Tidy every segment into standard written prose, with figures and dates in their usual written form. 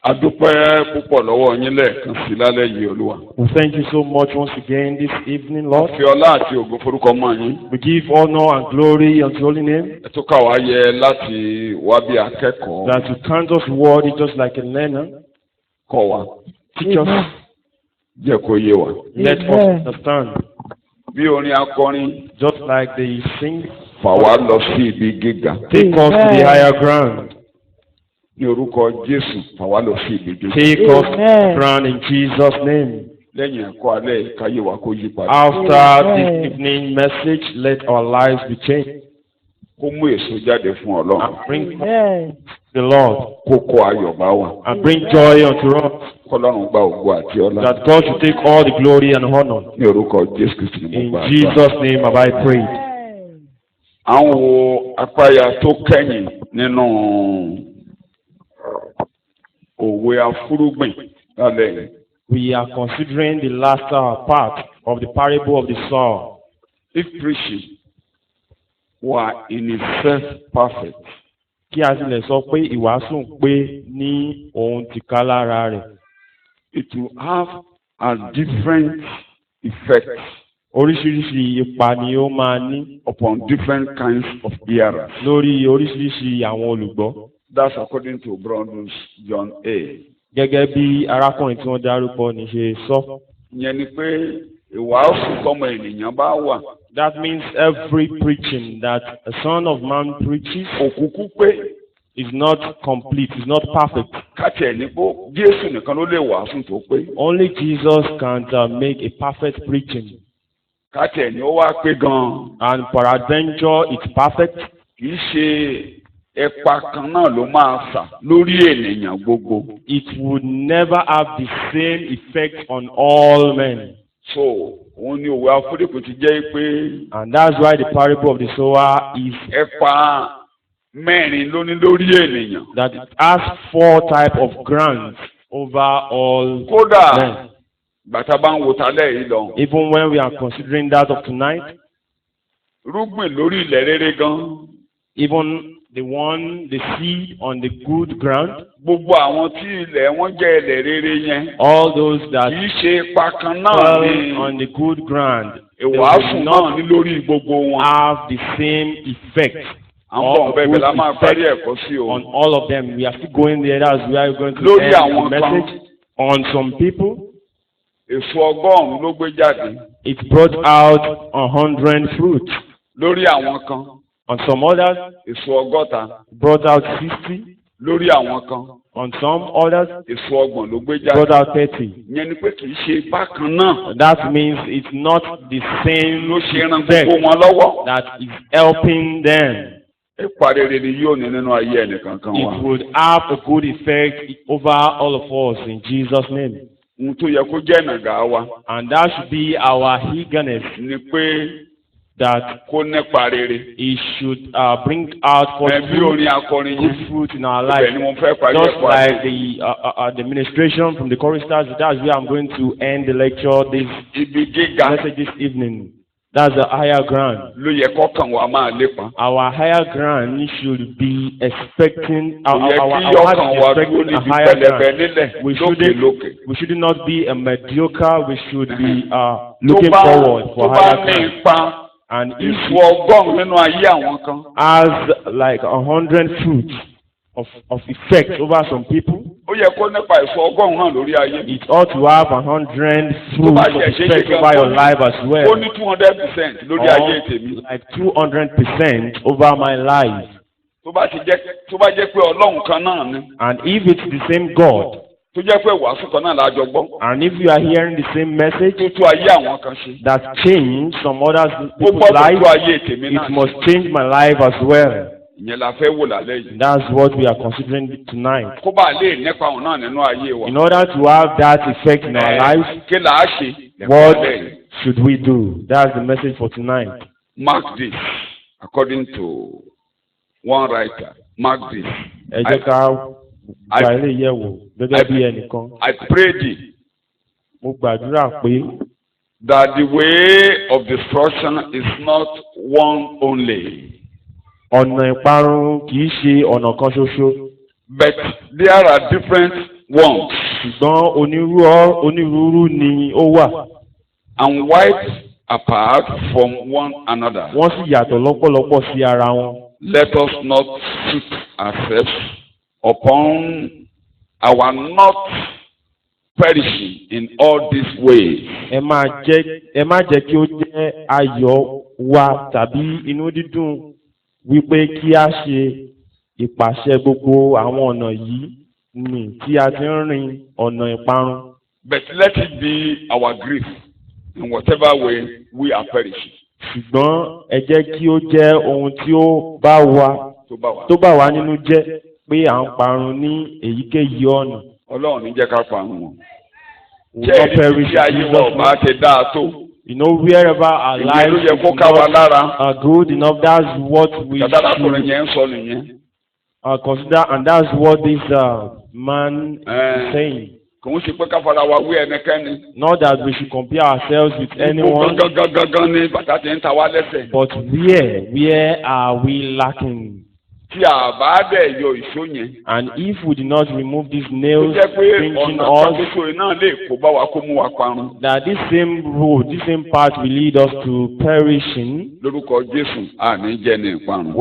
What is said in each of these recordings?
Adúpẹ́ púpọ̀ lọ́wọ́ yín lẹ́ẹ̀kan sí lálẹ́ yìí Olúwa. We thank you so much once again this evening, Lord. Fi ọlá àti ògo forúkọ mọ́ yín. We give honor and glory unto your holy name. Ẹ tó kà wá yẹ láti wá bí akẹ́kọ̀ọ́. That you count us worthy just like a learner. Kọ́ wa. Teach us. Jẹ́ kó yé wa. Let us understand. Bí orin akọrin. Just like they sing. Fà wá lọ sí ibi gíga. Take us to the higher ground. Ní orúkọ Jésù, fà wá lọ sí ibi gíga. Take us to the ground in Jesus' name. Lẹ́yìn ẹ̀kọ́ alẹ́ ìkáyé wa kó yí padà. After this evening message, let our lives be changed. Kó mú èso jáde fún Ọlọ́run. And bring the Lord. Kó kó ayọ̀ bá wa. And bring joy unto us. Kọ́lọ́run gba ògo àti ọlá. That God should take all the glory and honor. Ní orúkọ Jésù Kristi ni mo In gbà. Jesus' name have I prayed. À ń wo apáya tó kẹ́yìn nínú òwe afúrúgbìn lálẹ́ yìí. We are considering the last part of the parable of the sower. If preaching were in itself perfect, Kí a sì lè sọ pé ìwàásù pé ní ohun tìká lára rẹ̀. it will have a different effect Oríṣiríṣi ipa ni ó máa ní upon different kinds of hearers. lórí oríṣiríṣi àwọn olùgbọ́. That's according to Brother John A. Gẹ́gẹ́ bí arákùnrin tí wọ́n dárúkọ ní ṣe sọ. Ìyẹn ni pé ìwàásù tọmọ ènìyàn bá wà. That means every preaching that a son of man preaches Òkùnkùn pé is not complete, is not perfect. kàtẹ́ ní pé Jésù nìkan ló lè wàásù tó pé. Only Jesus can make a perfect preaching. Kàtẹ́ ní ó wá pé gan-an. And peradventure it's perfect. Kì í ṣe ẹ̀pà kan náà ló máa sà lórí ènìyàn gbogbo. It would never have the same effect on all men. So òun ni òwe afúrúkú ti jẹ́ pé. And that's why the parable of the sower is ẹ̀pà mẹ́rin ló ní lórí ènìyàn. that it has 4 types of grants over all Kódà men. bàtà bá ń wo talẹ́ yìí lọ. Even when we are considering that of tonight, Rúgbìn lórí ilẹ̀ rere gan. even the seed on the good ground, Gbogbo àwọn tí ilẹ̀ wọn jẹ́ ilẹ̀ rere yẹn. all those that Kì í ṣe ipa kan náà fell ni on the good ground, they ìwàásù will náà not ní lórí gbogbo wọn. have the same effect À ń bọ̀ bẹ́ẹ̀ la máa parí ẹ̀kọ́ sí o. on all of them. We are still going there. That's where we're going to Lórí end the àwọn message. On some people, Èso 100 ló gbé jáde. it brought out 100 fruits. Lórí àwọn kan. On some others, Èso 100. brought out 60. Lórí àwọn kan. On some others, Èso 30 ló gbé jáde. brought out 30. Ìyẹn ni pé kì í ṣe bákan náà. That means it's not the same Ló ṣe ran effect gbogbo wọn lọ́wọ́. that is helping them. Ipa rere ni yóò ní nínú ayé ẹnìkankan wa. It would have a good effect over all of us in Jesus' name. Ohun tó yẹ kó jẹ́ ìnàgà wa And that should be our eagerness, ni pé that kó nípa rere. it should bring out forth Ẹbí orin akọrin good yẹn. fruit in our Ibẹ̀ ni life. mo fẹ́ parí Just ẹ̀kọ́ like àti the ministration from the choristers, that's where I'm going to end the lecture, this ibi gíga message this evening. That's the higher ground. ló yẹ kọ́kàn wa máa lépa. Our higher ground should be expecting Kò yẹ our kí heart ọkàn is wa expecting dúró a níbi higher pẹlẹbẹ ground. nílẹ̀ We lókè lókè. should not be a mediocre. We should be Tó looking bá forward tó for bá higher ní ground. ipa And if ìfú 100 nínú ayé àwọn kan. has like 100 fruits of effect over some people, Ó yẹ kó nípa ìfú 100 náà lórí ayé. it ought to have 100 Tó fruits bá of jẹ́ ṣe effect ṣe over your gan life as ó well. ní 200% lórí ayé tèmi. Like 200% over my life. Tó bá jẹ́ pé Ọlọ́run kan náà ni. And if it's the same God, Tó jẹ́ pé wàásù kan náà lájọ gbọ́. and if you are hearing the same message Tó tó ayé àwọn kan ṣe. that changed some other Ó people's gbọ́dọ̀ life, tó ayé tèmi it náà. must change my life as well. Ìyẹn la fẹ́ wò lálẹ́ yìí. That's what we are considering tonight. Kó bá lè nípa òun náà nínú ayé wa. In order to have that effect in our lives, Kí là á ṣe? what should we do? That's the message for tonight. Mark this according to one writer. Mark this. Ẹ jẹ́ ká gba ilé yẹ̀wò gẹ́gẹ́ bí ẹnìkan. I pray thee Mo gbàdúrà pé that the way of destruction is not one only, ọ̀nà ìparun kì í ṣe ọ̀nà kan ṣoṣo. but there are different ones ṣùgbọ́n onírúurú ni ó wà. and wide apart from one another. Wọ́n sì yàtọ̀ lọ́pọ̀lọpọ̀ sí ara wọn. Let us not put ourselves upon our not perishing in all these ways. Ẹ má jẹ́ kí ó jẹ́ ayọ̀ wa tàbí inú dídùn wípé kí a ṣe ìpàṣẹ gbogbo àwọn ọ̀nà yìí ni tí a ti ń rìn ọ̀nà ìparun. But let it be our grief in whatever way we are perishing. Ṣùgbọ́n ẹ jẹ́ kí ó jẹ́ ohun tí ó bá wa nínú jẹ́ pé à ń parun ní èyíkéyìí ọ̀nà. Ọlọ́run ní jẹ́ ká parun wọn. We will not perish in Jesus' name. You know, wherever our lives are good enough, that's what we should consider, and that's what this man is saying. Not that we should compare ourselves with anyone, but where are we lacking? And if we do not remove these nails pinching us, that this same road, this same path will lead us to perishing. We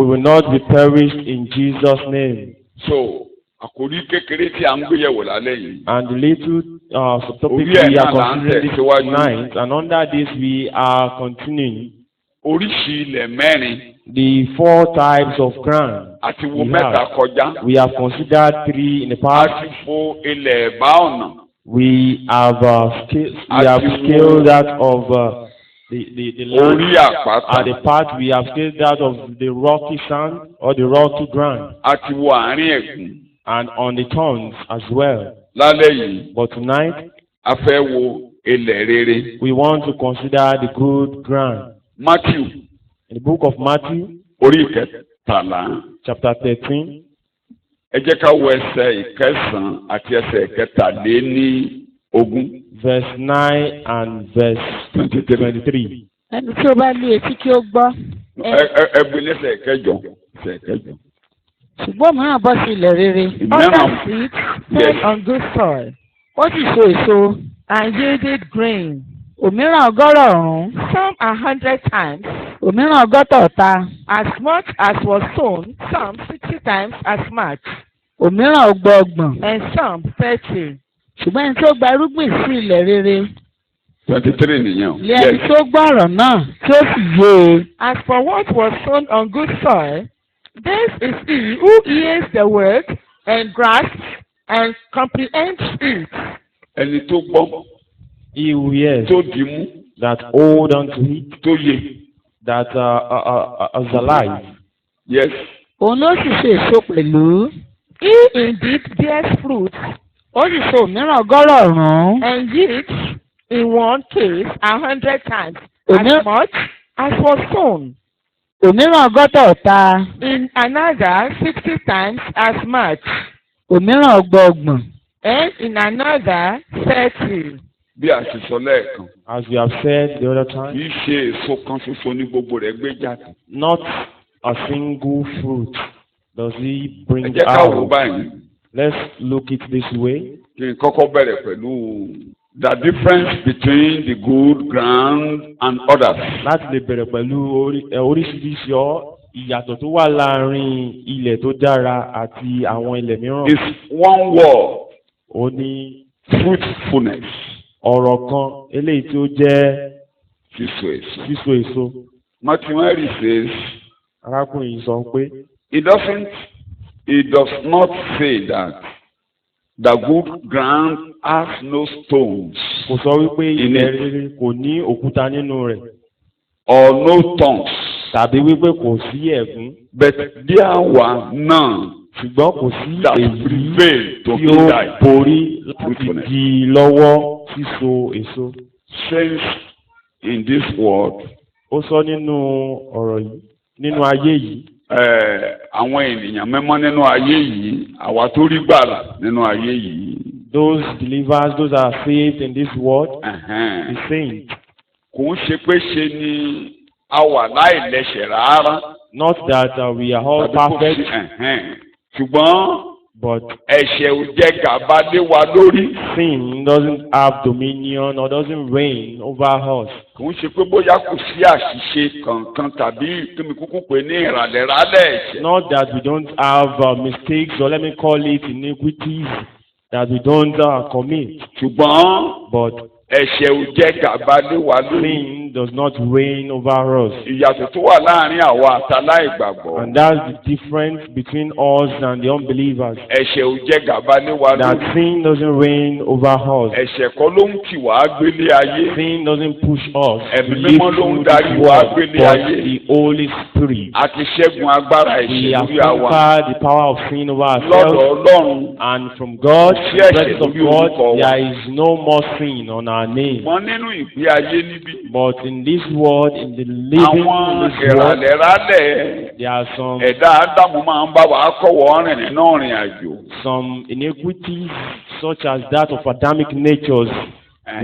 will not be perished in Jesus' name. So, and the little subtopic we are considering tonight, and under this we are continuing the 4 types of ground. We have considered 3 in the past. We have scaled that of the land. At the part we have scaled that of the rocky sand or the rocky ground. And on the thorns as well. But tonight, we want to consider the good ground. Matthew. In the book of Matthew, chapter 13. Verse 9 and verse 23. Ẹni tí ó bá ní etí kí ó gbọ́. Ṣùgbọ́n mìíràn bọ́ sí ilẹ̀ rere. Other seed fell on good soil. Ó sì so èso and yielded grain. Òmíràn 100, some 100 times. Òmíràn 100, as much as was sown, some 60 times as much. Òmíràn 30, and some 30. Ṣùgbọ́n ẹni tó gba irúgbìn sí ilẹ̀ rere. 23 nìyẹn. Lẹ́yìn tó gbọ́ ọ̀rọ̀ náà tí ó sì yé e. As for what was sown on good soil, this is he who hears the word and grasps and comprehends it. Ẹni tó gbọ́. He who hears, tó dì mú. That hold on to it, tó yé. That is alive. Yes. Òun ló sì ṣe èso pẹ̀lú. He indeed bears fruit. Ó sì so òmíràn 100, and yields in one case 100 times as much as was sown. Òmíràn 100, in another 60 times as much. Òmíràn 30, and in another 30. Bí a ṣe sọ lẹ́ẹ̀kan. As we have said the other time. Kì í ṣe èso kan ṣoṣo ní gbogbo rẹ̀ gbé jáde. Not a single fruit does he bring out. Ẹ jẹ́ ká wò báyìí. Let's look it this way. Kí n kọ́kọ́ bẹ̀rẹ̀ pẹ̀lú the difference between the good ground and others. Láti lè bẹ̀rẹ̀ pẹ̀lú oríṣiríṣi ìyàtọ̀ tó wà láàrin ilẹ̀ tó dára àti àwọn ilẹ̀ mìíràn. It's one word. Ó ní fruitfulness. Ọ̀rọ̀ kan eléyìí tí ó jẹ́ síso èso. Mathematics says. Arákùnrin yìí sọ pé. It does not say that the good ground has no stones. Kò sọ wípé ilẹ̀ rere kò ní òkúta nínú rẹ̀. Or no thorns. Tàbí wípé kò sí ẹ̀gún. But there were none. Ṣùgbọ́n kò sí èyí tí ó borí láti di lọ́wọ́ síso èso. Since in this world. Ó sọ nínú ọ̀rọ̀ yìí, nínú ayé yìí. Àwọn ènìyàn mímọ́ nínú ayé yìí, àwa tó rí gbàlà nínú ayé yìí. Those believers, those are saved in this world, the saints. Kò ń ṣe pé ṣe ni a wà láìlẹ́ṣẹ̀ rárá. Not that we are all perfect. Ṣùgbọ́n But ẹ̀ṣẹ̀ ò jẹ gàba lé wa lórí. sin doesn't have dominion or doesn't reign over us. Kò ń ṣe pé bóyá kò sí àṣìṣe kankan tàbí kí mi kúkú pè ní ìrànlẹ́rálẹ̀ ẹ̀ṣẹ̀. Not that we don't have mistakes, or let me call it iniquities that we don't commit. Ṣùgbọ́n But ẹ̀ṣẹ̀ ò jẹ gàba lé wa lórí. sin does not reign over us. Ìyàtọ̀ tó wà láàrin àwa àtàláìgbàgbọ́. And that's the difference between us and the unbelievers. Ẹ̀ṣẹ̀ ò jẹ gàba lé wa That lórí. sin doesn't reign over us. Ẹ̀ṣẹ̀ kọ́ ló ń tì wá gbélé ayé. Sin doesn't push us to Ẹ̀mí live mímọ́ ló ń through darí this wa world, gbélé but ayé. the Holy Spirit. A ti ṣẹ́gun agbára We ẹ̀ṣẹ̀ have lórí àwa. conquered the power of sin over Lọ́dọ̀ ourselves. Ọlọ́run. And from God, Sí the ẹ̀ṣẹ̀ presence of lórí orúkọ God, wa. there is no more sin on our name. Wọ́n nínú ìgbé ayé níbí. But in this world, in the living in Àwọn this world, ìrànlẹ́rálẹ̀ there are ẹ̀dá Ádámù máa ń bá wa kọ́wọ́ rìn nínú ìrìn àjò. some iniquities such as that of Adamic natures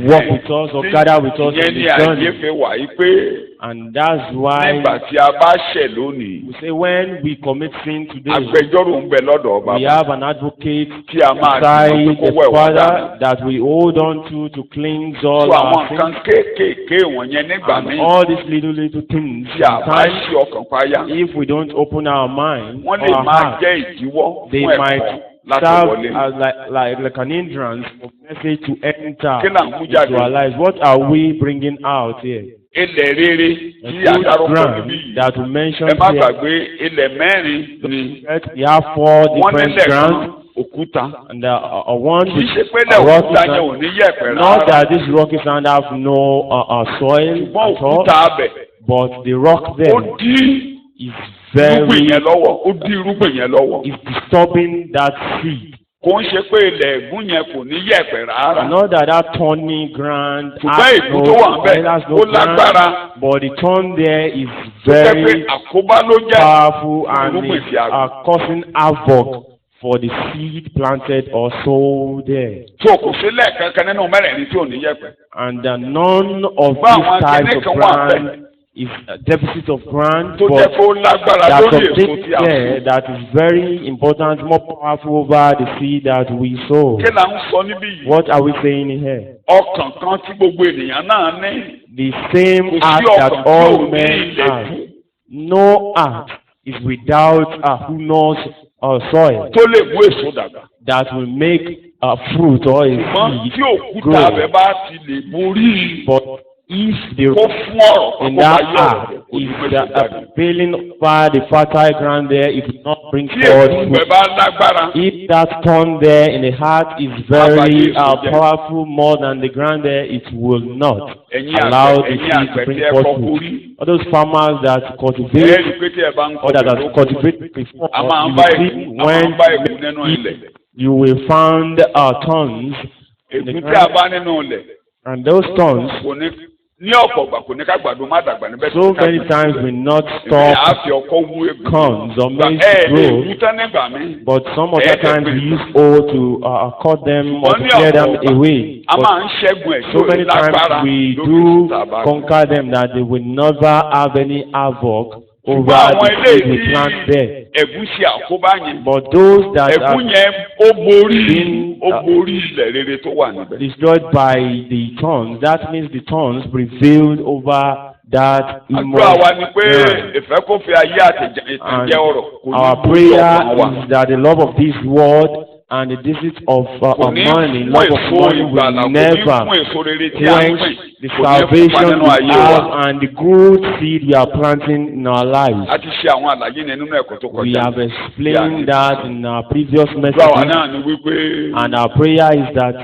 walk with us or gather with us Ìyẹn in ni the journey. àyè wà yí pé And that's why nígbà tí a bá ṣẹ̀ lónìí, we say when we commit sin today, agbẹjọ́rò ń bẹ lọ́dọ̀ we bàbá have an advocate tí a máa beside dúró pé kó the wẹ̀ wá Father dáná. that we hold on to cleanse all Tó àwọn our nǹkan sins. kéékèèké wọ̀nyẹn nígbà And míì all these little things, tí a bá sometimes, ṣí ọkàn payá, if we don't open our mind wọ́n or lè our máa heart, jẹ́ ìdíwọ́ they fún might ẹ̀kọ́ láti serve wọlé. as like an hindrance for message to enter Kí là ń mú jáde? into our lives. What are we bringing out here? Ilẹ̀ rere A tí good àdárúkọ níbí ground yìí. that we mentioned Ẹ má here. gbàgbé ilẹ̀ mẹ́rin ni We have four wọ́n different nílẹ̀ kan grounds, òkúta. and one Kì í which ṣe pé a ilẹ̀ rocky òkúta yẹn ò sand. ní yẹ̀pẹ̀ Not rárá. that this rocky sand have no soil Ṣùgbọ́n at all, òkúta abẹ̀ but the rock ó there dí is irúgbìn very yẹn lọ́wọ́, ó dí irúgbìn yẹn lọ́wọ́. is disturbing that seed. Kò ń ṣe pé ilẹ̀ ẹ̀gún yẹn kò ní yẹ̀pẹ̀ rárá. Not that thorny ground Ṣùgbọ́n has èkó tó wà ń bẹ̀ has ó lágbára. ground, but the thorn there is Tó jẹ́ pé very àkóbá ló jẹ́ powerful and irúgbìn is tí a gbìn. causing havoc for the seed planted or sown there. Tó kò sí lẹ́ẹ̀kankan nínú mẹ́rẹ̀ẹ̀rin tí ò ní yẹ̀pẹ̀. And none of Bá these àwọn types akẹ́lẹ́ of kan wà ground bẹ́ẹ̀ is a deficit of ground, tó jẹ́ but pé ó lágbára that lórí èso something tí a there sọ. that is very important, more powerful over the seed that we sow. Kí là ń sọ níbí yìí? What are we saying here? Ọkàn kan tí gbogbo ènìyàn náà ní. The same Kò sí heart ọkàn that tí ò all ní men ilẹ̀ have. fún. No heart is without a humus soil Tó lè mú èso dàgbà. that will make a fruit or a Ṣùgbọ́n seed tí òkúta grow. abẹ bá ti lè borí But if the kó fún ọ̀rọ̀ in kó bá that yọ̀ heart kò is ní pèsè jáde. failing over the fertile ground there, it will not bring Tí forth èkú fruit. bẹ bá lágbára, If that thorn there in the heart is very powerful more than the ground there, it will not ẹ̀yin allow the àgbẹ̀ seed to tí bring ẹ forth kọ́ fruit. borí. All those farmers that cultivate Ẹ̀ẹ́dì pé tí ẹ bá ń or that kọ́ cultivate before, a máa ń you bá will èkú see a máa ń bá èkú when nínú ilẹ̀. you will find thorns in the Èkú tí a ground, bá nínú ilẹ̀ and those thorns kò ní ọ̀pọ̀ ìgbà kò ní ká gbàdo má dàgbà níbẹ̀ so many times will not stop àfi ọkọ̀ wú èkú. corns or maize Ẹ to lè grow. wú tán nígbà míì. But some other times we use oil to cut them or to clear them away. A But máa ń ṣẹ́gun ẹ̀ so many times we do tàbá. conquer them that they will never have any havoc over Ṣùgbọ́n àwọn the ilé seed we tí plant there. ẹ̀gún ṣe àkóbá yẹn. But those that Ẹ̀gún are yẹn ó borí ilẹ̀ rere tó wà níbẹ̀. destroyed by the thorns, that means the thorns prevailed over that Àdúrà wa ni pé ground. ìfẹ́ kó fi ayé àtẹ̀jẹ́ ọ̀rọ̀ kò ní Our borí ọkàn wa. prayer is that the love of this world and the visit of Kò ní money, fún love of èso money ìgbàlà, will kò ní never fún èso rere tí a ń quench pè. the Kò ní fún salvation nínú we ayé have wa. and the good seed we are planting in our lives. A ti ṣe àwọn àlàyé yẹn nínú ẹ̀kọ́ tó We kọjá. have explained that in our previous Àdúrà wa messages, náà ni wípé and our prayer is that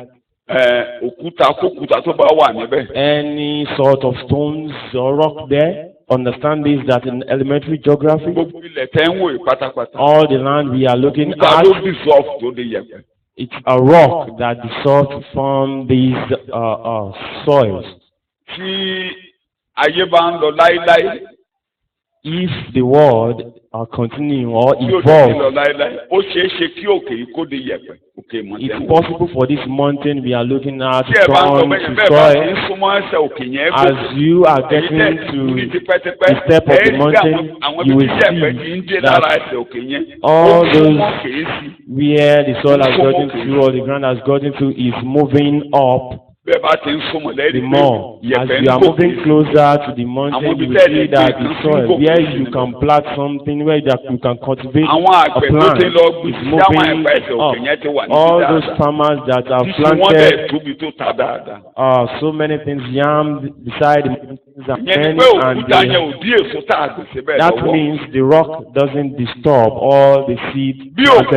òkúta kókúta tó bá wà níbẹ̀. any sort of stones or rock there, understand this, that in elementary geography, Gbogbo ilẹ̀ tẹ́ ń wò yìí pátápátá. all the land we are looking Òkúta at, ló dissolve tó dé yẹ̀pẹ̀. it's a rock that dissolved from these soils. Tí ayé bá ń lọ láíláí, If the world continue or Tí ó lè evolve. lọ láéláé. Ó ṣeé ṣe kí òkè yìí kó di yẹ̀pẹ̀. Òkè It's mọ̀tẹ́mọ̀. possible for this mountain we are looking at Tí to ẹ bá ń sọ turn bẹ́ẹ̀ to bẹ́ẹ̀ bá ti ń soil. súnmọ́ ẹsẹ̀ òkè yẹn As you are getting to the step of the mountain, you will see that all those where the soil has gotten to or the ground has gotten to is moving up. The more, as you are moving closer to the mountain, you will see that the soil where you can plant something, where you can cultivate a plant, is moving up. All those farmers that have planted so many things, yam beside the mountains and that means the rock doesn't disturb all the seed. Just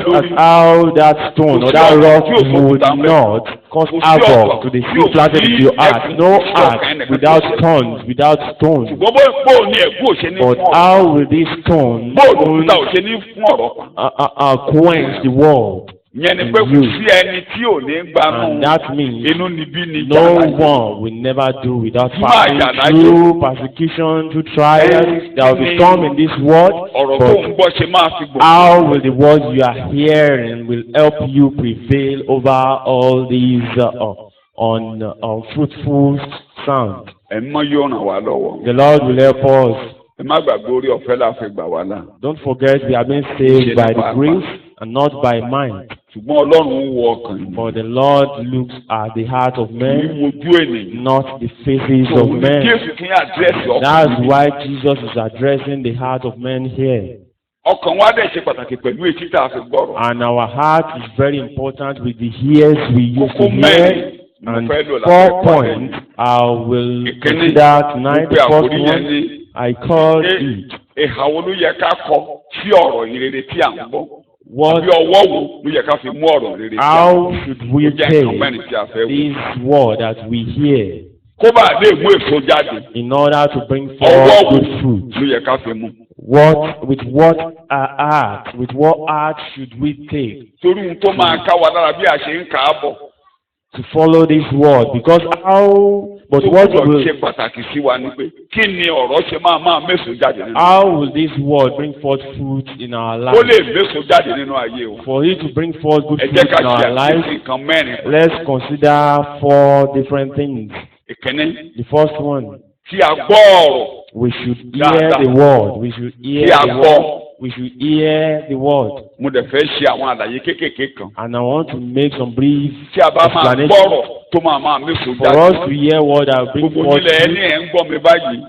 as how that stone or that rock would not cause havoc to the seed planted in your heart. No heart without thorns, without stones. But how will this stone quench the world? And that means no one will never do without passing through persecution, through trials. There will be storm in this world, but how will the words you are hearing will help you prevail over all these unfruitful sounds? The Lord will help us. Don't forget we are being saved by the grace and not by mind. For the Lord looks at the heart of men, not the faces of men. That's why Jesus is addressing the heart of men here. And our heart is very important with the ears we use to hear. And 4 points I will consider tonight. The first one I call it. How should we take this word that we hear in order to bring forth good fruit? With what heart should we take to follow this word? Because what how will this word bring forth fruit in our life? For it to bring forth good fruit in our life, let's consider 4 different things. The first one, we should hear the word. We should hear the word. We should hear the word. And I want to make some brief explanation. For us to hear what I bring forth,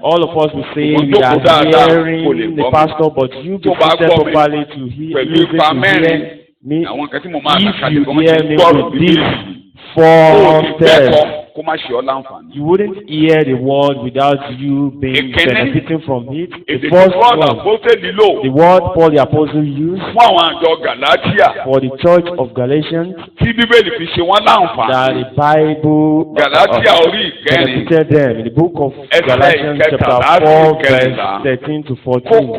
all of us will say we are hearing the pastor, but you be seated properly to hear me. If you hear me with these 4 steps, you wouldn't hear the word without you being benefiting from it. The first one, the word Paul the Apostle used for the church of Galatians, that the Bible benefited them in the book of Galatians chapter 4 verse 13 to 14.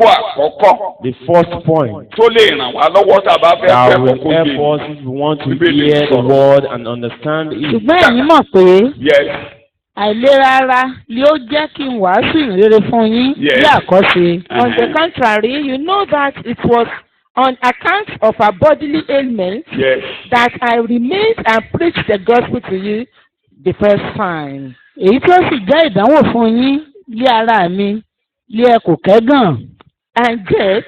The first point that will help us if we want to hear the word and understand it. Yes. Àìlera ara ni ó jẹ́ kí n wàásù ìrere fún yín ní àkọ́ṣe. On the contrary, you know that it was on account of a bodily ailment that I remained and preached the gospel to you the first time. Èyí tó sì jẹ́ ìdánwò fún yín lé ara mi lé ẹ kò kẹ́gàn. And yet,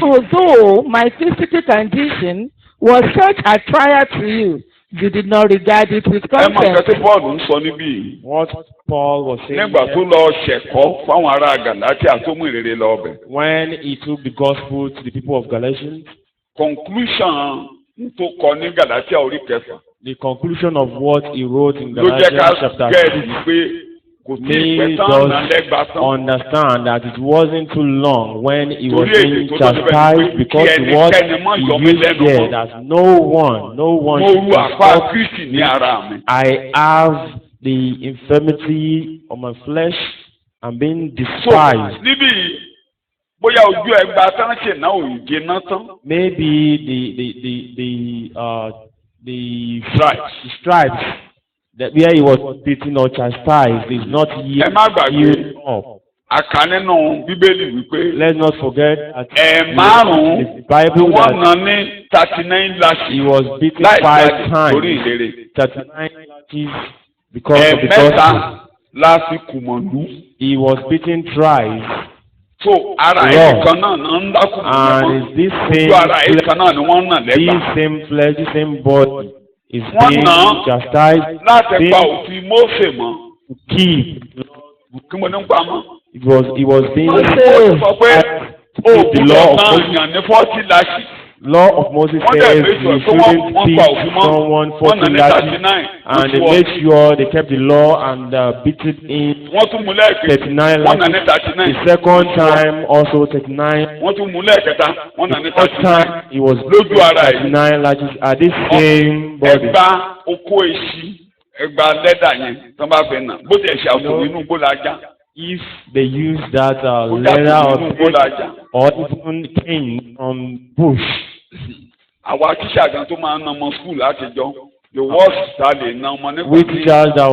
although my physical condition was such a trial to you, you did not regard it with contempt. What Paul was saying when he took the gospel to the people of Galatians, the conclusion of what he wrote in Galatians chapter 6 made us understand that it wasn't too long when he was being chastised, because what he used there, that no one should stop me. I have the infirmity of my flesh and being despised. Maybe the stripes that where he was beaten or chastised is not yet healed up. àkà nínú Bíbélì wípé. Let's not forget that márùn-ún the Bible wọ́n that nà ní 39 lashes. he was beaten Like 5 that, times. torí ìlérí. 39 lashes because of the mẹ́ta gospel. láti kùmọ̀lú. He was beaten thrice. So ara ẹ̀ kan náà ń dákú. And this ojú ara ẹ̀ kan náà ni wọ́n nà lẹ́gbàá. this same flesh, this same body is Wọ́n being nà chastised, láti being pa òfin Mósè mọ́. to keep. Kí mo ní ń pa mọ́. He was being Ó sọ pé the law of náà Moses. yàn ní 40 lashes. Law of Moses Wọ́n says dẹ̀ méjì you pé shouldn't wọ́n beat pa òfin mọ́. someone Wọ́n nà 40 ní lashes, 39. and they made sure they kept the law and beat it in Wọ́n tún mú lẹ́ẹ̀kejì. 39 Wọ́n nà ní lashes. 39. The second time also 39. Wọ́n tún mú lẹ́ẹ̀kẹta. Wọ́n nà ní The third 39. time he was Lójú ara ẹ̀. 39 lashes at this same body. Ẹgbà okó èsì ẹgbà lẹ́dà yẹn tó bá fẹ́ nà bó ti ẹ̀ ṣe àpò inú gbó la já. If they use that leather or even cane from bush. Àwa tíṣà gan tó máa ń nà ọmọ skul látijọ́ the worst ta lè nà ọmọ nípa We teachers that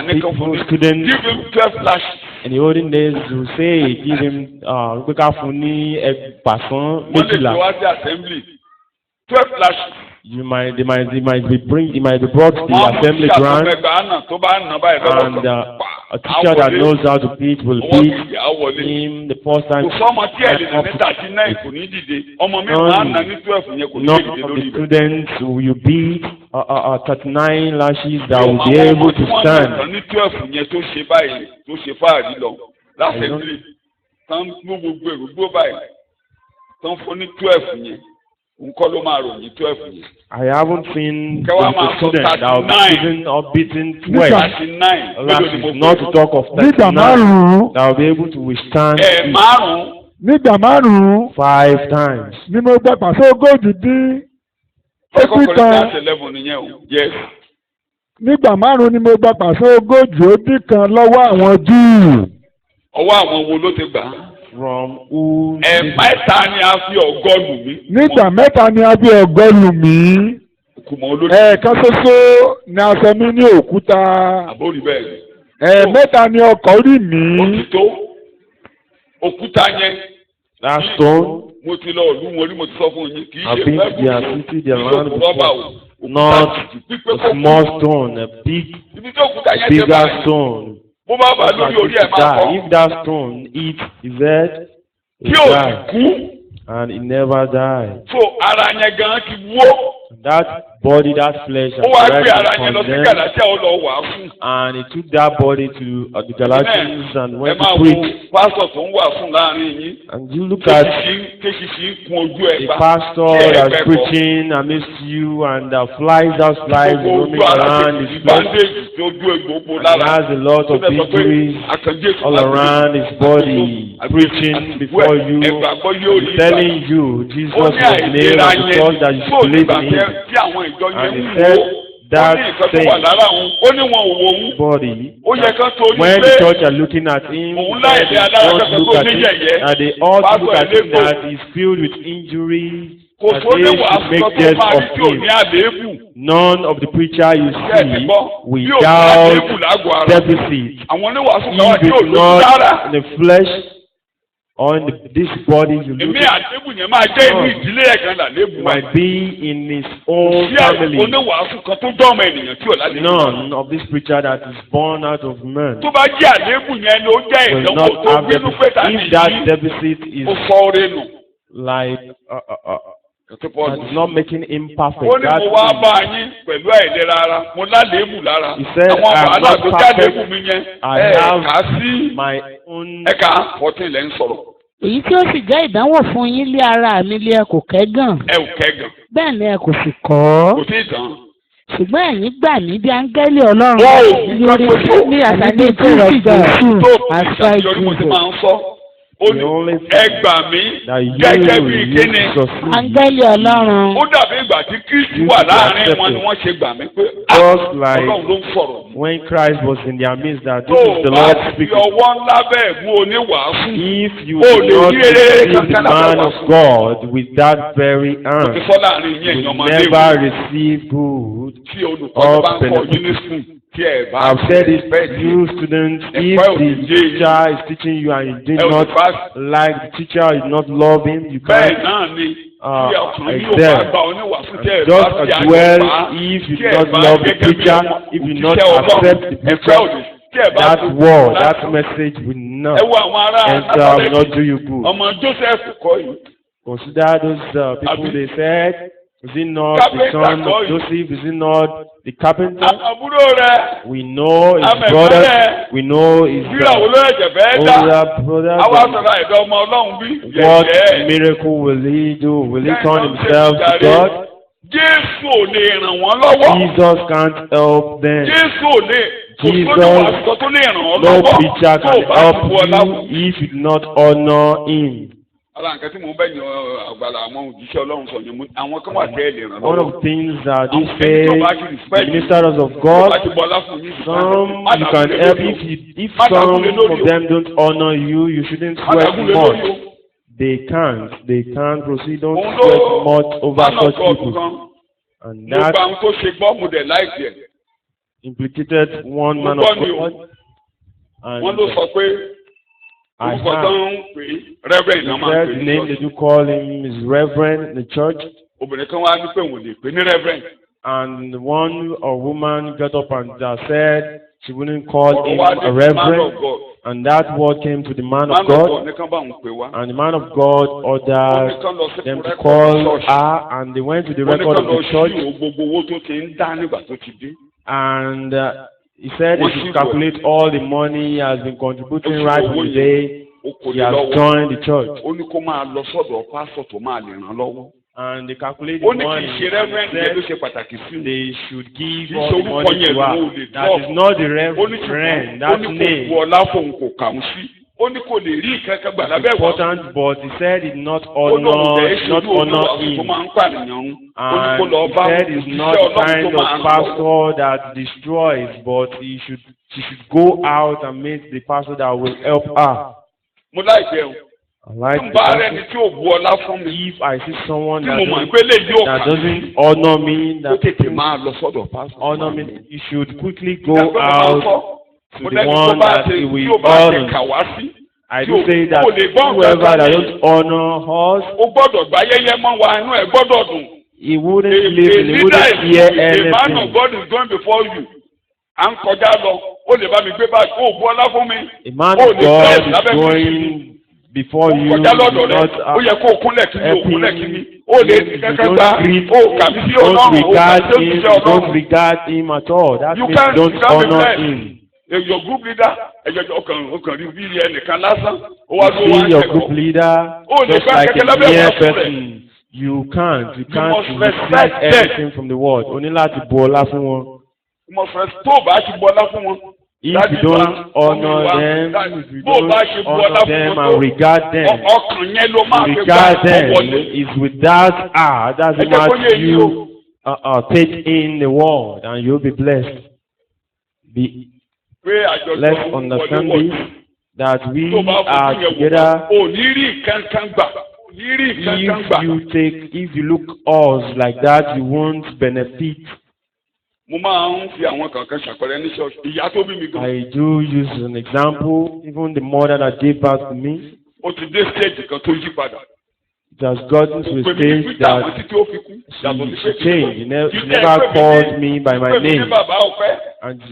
people, students give him 12 lashes. in the olden days to say give him quicker funny person Wọ́n lè méjìlá. fi wá sí assembly 12 lashes. They might be brought to the assembly ground, and a teacher that knows how to beat will beat him the first time. None of the students will you beat 39 lashes that will be able to stand. I haven't seen a student that will be beaten 12 lashes, not to talk of 39 that will be able to withstand it. Nígbà márùn-ún 5 times. ni mo gbà pàṣẹ ogójì dín ó dín kan. Nígbà márùn-ún ni mo gbà pàṣẹ ogójì ó dín kan lọ́wọ́ àwọn Júù. Ọwọ́ àwọn wo ló ti gbà á? From who? Ẹ̀ẹ̀mẹ́ta ni a fi ọ̀gọ́ lù mí. Nígbà mẹ́ta ni a fi ọ̀gọ́ lù mí. Ẹ̀ẹ̀kan ṣoṣo ni a sọ mí ní òkúta. Àbórí bẹ́ẹ̀. Ẹ̀ẹ̀mẹ́ta ni ọkọ̀ rì mí. Òtítọ́ òkúta yẹn. That stone. Mo ti lọ òlu wọn rí mo ti sọ fún yín. Kì í I've ṣe been to their city, their land before. Not a small stone, a bigger stone. If that stone eats his head, he dies, and he never died. So ara yẹn gan ti wó. That body, that flesh, and he took that body to the Galatians and went to preach. And you look at the pastor that's preaching amidst you, and flies roaming around his flesh. He has a lot of injuries all around his body, preaching before you, telling you Jesus was the name of the church that you should believe in him. And he said that same body, when the church are looking at him, don't look at him, and they all look at him that he's filled with injuries, that they should make jest of him. None of the preacher you see without deficit, even not in the flesh or in this body you look at, might be in his own family. None of this preacher that is born out of men will not have deficit. If that deficit is like that's not making him perfect. He said, I am not perfect. I have my own. Èyí tí ó sì jẹ́ ìdánwò fún yín lé ara mi lé ẹ kò kẹ́gàn. Bẹ́ẹ̀ ni ẹ kò sì kọ̀. Ṣùgbọ́n ẹ̀yin gbà mí bí áńgẹ́lì Ọlọ́run lórí ní àtàlẹ́ Jésù àṣà ìjìnlẹ̀. The only thing ẹ gbà mí that you gẹ́gẹ́ bí need kíni. to succeed. Áńgẹ́lì Ọlọ́run. Ó dàbí ìgbà tí Kristi wà láàrin wọn ni wọ́n ṣe gbà mí pé Just like Ọlọ́run ló ń sọ̀rọ̀. when Christ was in their midst, that this Tó is the o bá Lord fi speaking. ọwọ́ ńlá bẹ́ẹ̀ mú oníwàásù. If you Oh, do the not year receive the can man never of God with that very Ó ti hand, sọ láàrin yín you ẹ̀yin ọmọdé never wò. receive good. Tí olùkọ́ bá ń kọ́ yín ní sùn tí ẹ bá I've said it respect to you students, if Ẹ̀kọ́ the òdìdí. teacher is teaching you and you do ẹ ò not ní bá like the teacher, you do not love him, you bẹ́ẹ̀ can't náà ni tí ọkùnrin yóò excel. bá gba oníwàásù tí ẹ Just bá fi as àyè well bá if you tí do ẹ not bá love the gẹ́gẹ́ bí preacher, ọmọ if you not òjíṣẹ́ accept Ọlọ́run the ẹ̀fẹ́ preacher, òdì tí ẹ bá that tó word, láti- that message will not ẹ wo àwọn ará enter, will not do you good. ọmọ Joseph kọ́ yìí. Consider those people they said, is it not the Carpenter son call of you. Joseph, is it not the carpenter? àbúrò rẹ̀ We know his Amen. brothers, we know his ìgbéyàwó ló ẹ̀jẹ̀ fẹ́ dá older brothers. àwọn àtàrà ẹ̀dá ọmọ Ọlọ́run bí What yẹ̀yẹ́. miracle will he do? Will he turn himself to God? Jésù ò lè ràn wọ́n lọ́wọ́. Jesus can't help them. Jésù ò lè kò Jesus, sódò àtúntò tó lè ràn ọ́ no lọ́wọ́. preacher tó can o bá help ti bu ọlá wù. you if you do not honor him. Ara nǹkan tí mo bẹ̀ yan àgbàlá àwọn òjíṣẹ́ Ọlọ́run sọ ni àwọn kan wà tẹ́ ẹ̀ lè ràn One lọ́wọ́. of the things that Àwọn they say, tó bá ti the respect you, ministers of tó God, bá ti bu ọlá fún yín, some you can help. If some of them don't honor you, you shouldn't sweat much. They can't proceed. Don't sweat much over such people. And Mo that gba ohun tó ṣe gbọ́ mo dẹ̀ láìpẹ́ ẹ̀. implicated one man of God. And Wọ́n ló sọ pé I orúkọ tó have ń pè é Reverend náà máa ń said pè the é name ní that church. you call him is Reverend in the church. Obìnrin kan wá ní pé òun lè pè ní Reverend. And one or woman got up and said she wouldn't call Ọ̀rọ̀ him wá a dé man of reverend. God. And that word came to the man Man of God. ní kán bá òun pè wá. And the man of God Wọ́n ní ordered kán lọ sí them to record call church. her, and they went to the Wọ́n ní record kán of lọ the church. sí gbogbo owó tó ti ń dá nígbà tó ti dé. And he said he Wọ́n should sì calculate all the money he has been contributing Ó sì right owó from the yẹn. day Ó kò he lè has lọ́wọ́. joined the church. Ó ní kó máa lọ sọ́dọ̀ pásọ̀ tó máa lè ràn lọ́wọ́. And they calculated Ó the ní kì money. í ṣe Reverend yẹn ló Said ṣe pàtàkì sí mi. they should give Kì í all ṣe the orúkọ money yẹn to ló her. lè That drop. is not the Ó ní reverend, ó that ní kò name. bu ọlá fóun kò kà ń sí. Ó ní kò lè rí ìkankan gbà lábẹ́ ìwà. Important, but he said he did not Ó lóun honor, bẹ̀ẹ́ ṣe not ojú honor olúwa tó him. máa ń pànìyàn run. Ó ní kó And lọ he bá said he's not òjíṣẹ́ the Ọlọ́run kind tó máa of ń lọ. pastor that destroys, but she should go out and meet the pastor that will help her. Mo láìpẹ́ o. I like Tí n the bá pastor. rẹ́ni tí ò bu ọlá fún mi. If I see someone Tí that mo mọ̀ doesn't, pé lè yóò that kà doesn't honor me, ó that tètè máa lọ sọ́dọ̀ pásọ̀. honor me, you should quickly go Ẹgbẹ́ mi máa ń out kọ́. to Mo the lẹ́ni tó one bá that ṣe he tí will ó bá ṣe honor. kà wá sí. I do say that Kò lè bọ́ whoever nǹkan that kan don't honor us, ó gbọ́dọ̀ gba ayẹyẹ mọ́ wa inú ẹ̀ gbọ́dọ̀ dùn. he wouldn't live and he wouldn't hear A man of anything. God is going before you. À ń kọjá lọ, ó lè bá mi gbé báyìí, ó bu ọlá fún mi. A man Ó of lè God bless is lábẹ́ mi. going before you, Kọjá lọ́dọ̀ rẹ̀, not ó yẹ kó o kúnlẹ̀ kí mi, ó kúnlẹ̀ kí mi. helping. Ó lè You kankan don't gba, greet, ó kà mí sí don't Ọlọ́run, ó kà regard mí sí him, òṣìṣẹ́ don't Ọlọ́run. regard him at all. That You means can't don't be honor blessed. him. Your group leader, ọkàn rí bí ẹnìkan lásán, ó wá ló You wá see ń your ṣẹ̀kọ́. group leader Oh, just they like can't a get mere away from person. You can't must receive respect them. everything from the world. O ní láti bu ọlá fún wọn. Mo fẹ́ tó o bá ti bu ọlá fún wọn. If you don't honor them, if you don't honor them and regard them, ọkàn yẹn ló máa fi gbà regard them wọlé. is with that that's Ẹ jẹ́ kó what yé yín you o. take in the world and you'll be blessed. Pé àjọ̀dún Let's wọlé understand wọlé. this, that we Tó bá are fojú yẹn wò together. ó ní rí kankan gbà. Ó ní rí kankan gbà. If you look us like that, you won't benefit. Mo máa ń fi àwọn kankan ṣàpẹẹrẹ ní ṣọ́ọ̀ṣì. Ìyá tó bí mi gan. I do use an example, even the mother that gave birth to me, Ó ti dé stage kan tó yí padà. it has gotten to a Pè mí ní stage Peter àwọn that títí ó fi kú. Yàtọ̀ sí pé she changed. She Kì í never pè mí called me by my pè mí ní name, bàbá ọ̀fẹ́. and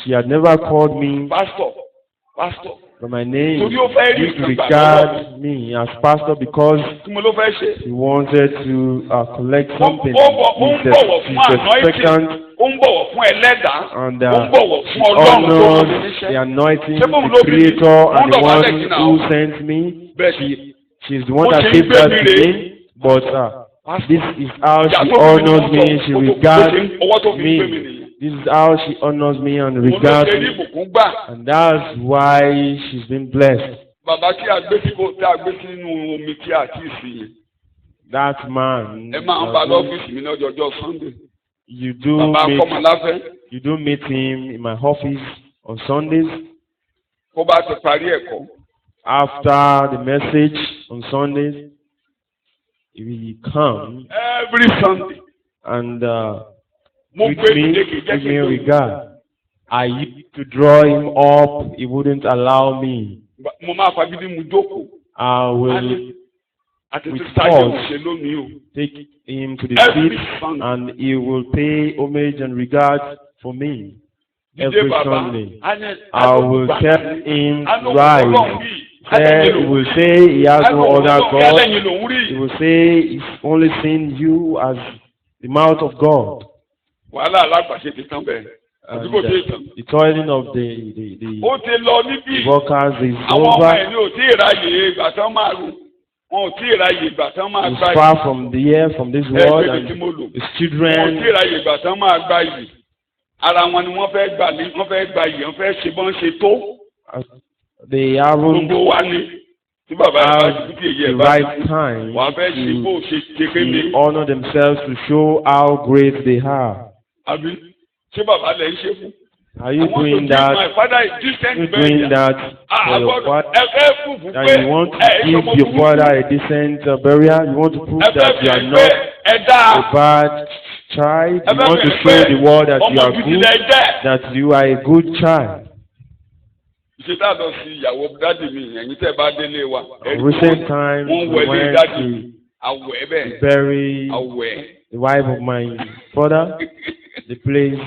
she had never called me Pastor. by my name. Torí ó fẹ́ rí She used to nǹkan gbà lọ́wọ́. regard me as pastor because Kí mo ló fẹ́ ṣe? she wanted to collect something. Ó ń bọ̀wọ̀ fún She's expectant, anointing. Ó ń bọ̀wọ̀ fún ẹlẹ́dàá. and Ó ń bọ̀wọ̀ she fún Ọlọ́run tó rán mi honors níṣẹ́. the anointing, Ṣé bóun the ló bí mi? creator, Wọ́n and the dọ̀bálẹ̀ one jìnnà who o. sent me. Bẹ́ẹ̀ni. She's the one Ó that ṣe ń gave gbé birth mi to rè. me, but this is how Ìyá she tó bí mi honors ló me. sọ, She ó tó- regards ọwọ́ tó fi ń gbé mi me. nìyẹn. This is how she honors me and Mo ló regards ṣe ní me, ìbùkún gbà. and that's why she's been blessed. Bàbá tí a gbé sínú omi tí a ti sìn yẹn. That man. Ẹ máa ń bá lọ́fíìsì mi lọ́jọ́jọ́ Sunday. You do meet him in my office on Sundays. Kó bá ti parí ẹ̀kọ́. After the message on Sundays, he will come every Sunday and give me regard. I used to draw him up. He wouldn't allow me. I will with force take him to the seat, and he will pay homage and regard for me every Sunday. I will tell him rise. He will say he has no other God. He will say he's only seen you as the mouth of God. And the toiling of the workers is over. He's far from the air, from this world, and his children. They haven't the right time to honor themselves to show how great they are. Are you doing that? You doing that for your father? That you want to give your father a decent burial? You want to prove that you are not a bad child? You want to show the world that you are good, that you are a good child? Recent times we went to bury the wife of my father. The place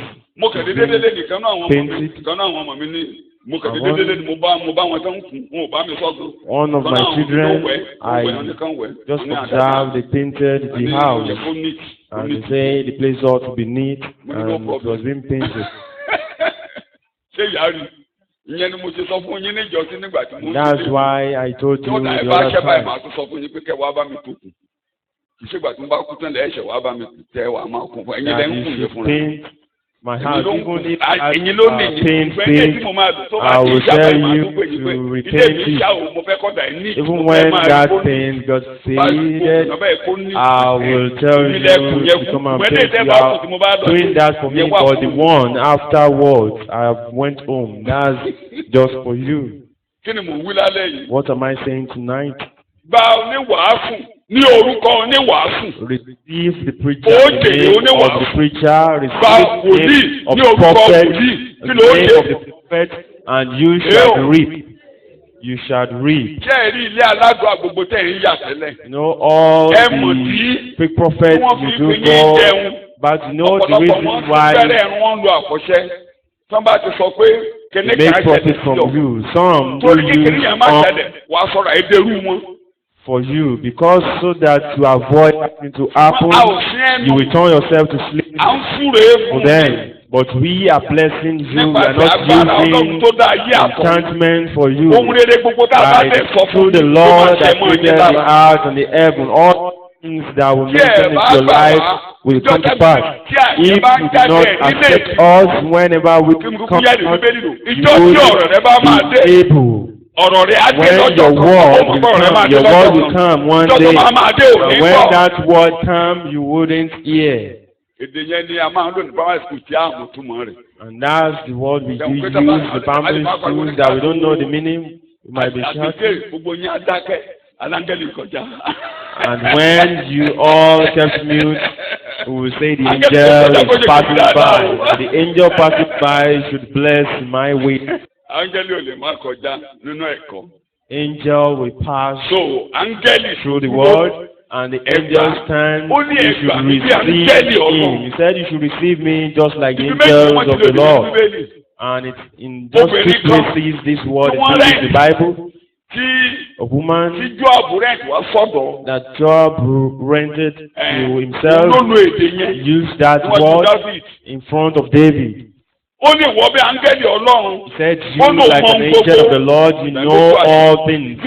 painted. One of my children, I just observed they painted the house, and they say the place ought to be neat, and it was being painted. That's why I told you the other time. That you should paint my house. Even if I paint things, I will tell you to repaint it. Even when that paint got faded, I will tell you to come and paint. You are doing that for me, but the one afterwards I went home. That's just for you. What am I saying tonight? Receive the preacher, the name of the preacher, receive the name of the prophet, the name of the prophet, and you shall reap. You shall reap. You know, all the big prophets you do go, but you know the reason why they make profit from you. Some do use for you, because so that to avoid happening to happen, you will turn yourself to sleep for them. But we are blessing you. We are not using enchantment for you. Through the Lord that created the earth and the heaven, all things that will mention in your life will come to pass. If you do not accept us whenever we come out, you will be able. When your word will come one day, and when that word comes, you wouldn't hear. And that's the word we do use, the family schools that we don't know the meaning. We might be shouting. And when you all kept mute, we will say the angel is passing by. The angel passing by should bless my way. Angel will pass through the world, and the angel stands. You should receive him. He said you should receive me just like the angels of the Lord. And it's in just two places this word is in the Bible. A woman that Job rented to himself used that word in front of David. He said, you like an angel of the Lord, you know all things.